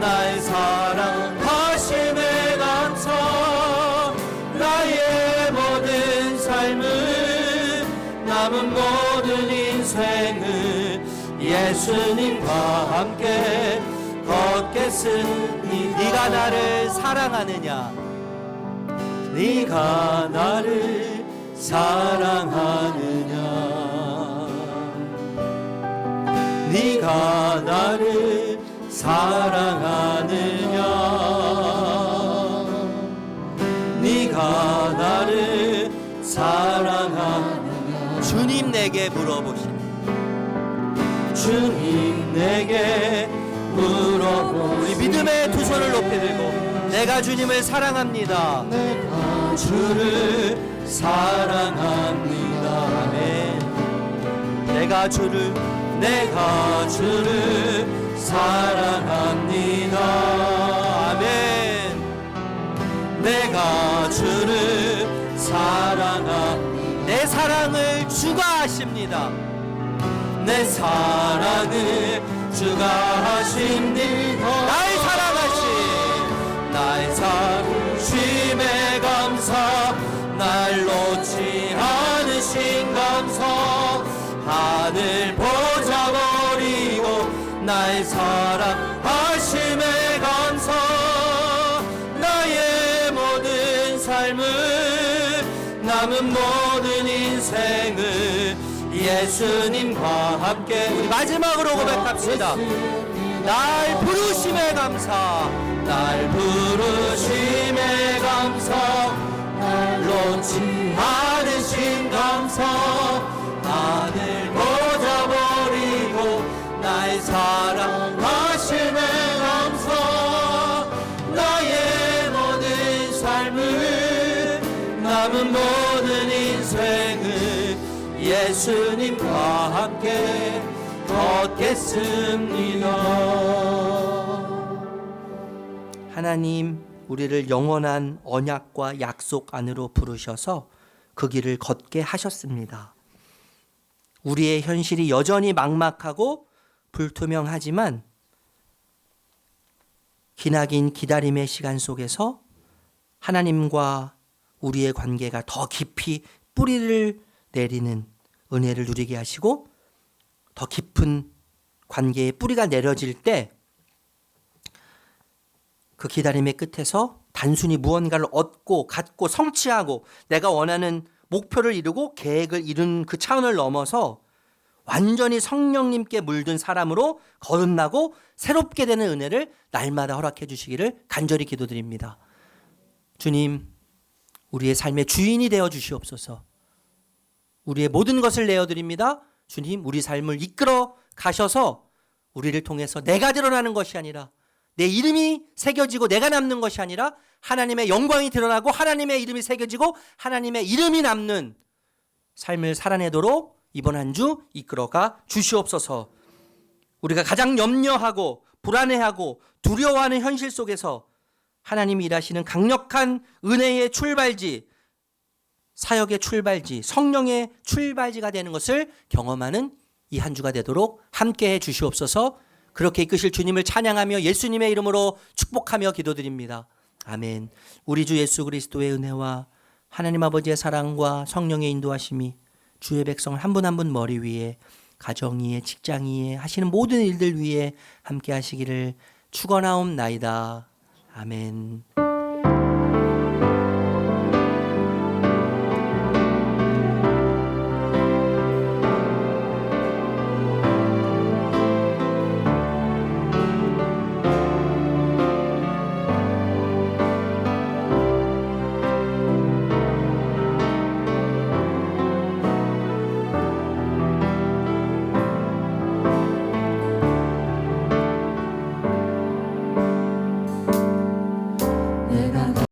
나의 사랑하심에 감사. 나의 모든 삶을 남은 모든 인생을 예수님과 함께 걷겠으니. 네가 나를 사랑하느냐? 네가 나를 사랑하느냐? 네가 나를 사랑하느냐? 네가 나를 사랑하느냐? 주님 내게 물어보십니다. 주님 내게 물어보십니다. 우리 믿음의 두 손을 높이 들고 내가 주님을 사랑합니다. 내가 주를 사랑합니다. 아멘. 내가 주를 사랑합니다. 아멘. 내가 주를 사랑합니다. 내 사랑을 주가 하십니다. 내 사랑을 주가 하십니다. 나의 사랑하심에 감사. 날 놓지 않으신 감사. 하늘 보자 버리고 나의 사랑하심에 감사. 나의 모든 삶을 남은 모든 인생을 예수님과 함께. 우리 마지막으로 고백합시다. 날 부르심에 감사. 날 부르심에 감사. 날 놓지 않으신 감사. 하늘 보자 버리고 나의 사랑하심에 감사. 나의 모든 삶을 남은 모든 인생을 예수님과 함께 걷겠습니다. 하나님, 우리를 영원한 언약과 약속 안으로 부르셔서 그 길을 걷게 하셨습니다. 우리의 현실이 여전히 막막하고 불투명하지만 기나긴 기다림의 시간 속에서 하나님과 우리의 관계가 더 깊이 뿌리를 내리는 은혜를 누리게 하시고, 더 깊은 관계의 뿌리가 내려질 때 그 기다림의 끝에서 단순히 무언가를 얻고 갖고 성취하고 내가 원하는 목표를 이루고 계획을 이룬 그 차원을 넘어서 완전히 성령님께 물든 사람으로 거듭나고 새롭게 되는 은혜를 날마다 허락해 주시기를 간절히 기도드립니다. 주님, 우리의 삶의 주인이 되어 주시옵소서. 우리의 모든 것을 내어드립니다. 주님, 우리 삶을 이끌어 가셔서 우리를 통해서 내가 드러나는 것이 아니라, 내 이름이 새겨지고 내가 남는 것이 아니라 하나님의 영광이 드러나고 하나님의 이름이 새겨지고 하나님의 이름이 남는 삶을 살아내도록 이번 한 주 이끌어가 주시옵소서. 우리가 가장 염려하고 불안해하고 두려워하는 현실 속에서 하나님이 일하시는 강력한 은혜의 출발지, 사역의 출발지, 성령의 출발지가 되는 것을 경험하는 이 한 주가 되도록 함께해 주시옵소서. 그렇게 이끄실 주님을 찬양하며 예수님의 이름으로 축복하며 기도드립니다. 아멘. 우리 주 예수 그리스도의 은혜와 하나님 아버지의 사랑과 성령의 인도하심이 주의 백성 한 분 한 분 머리 위에, 가정 위에, 직장 위에, 하시는 모든 일들 위에 함께 하시기를 축원하옵나이다. 아멘.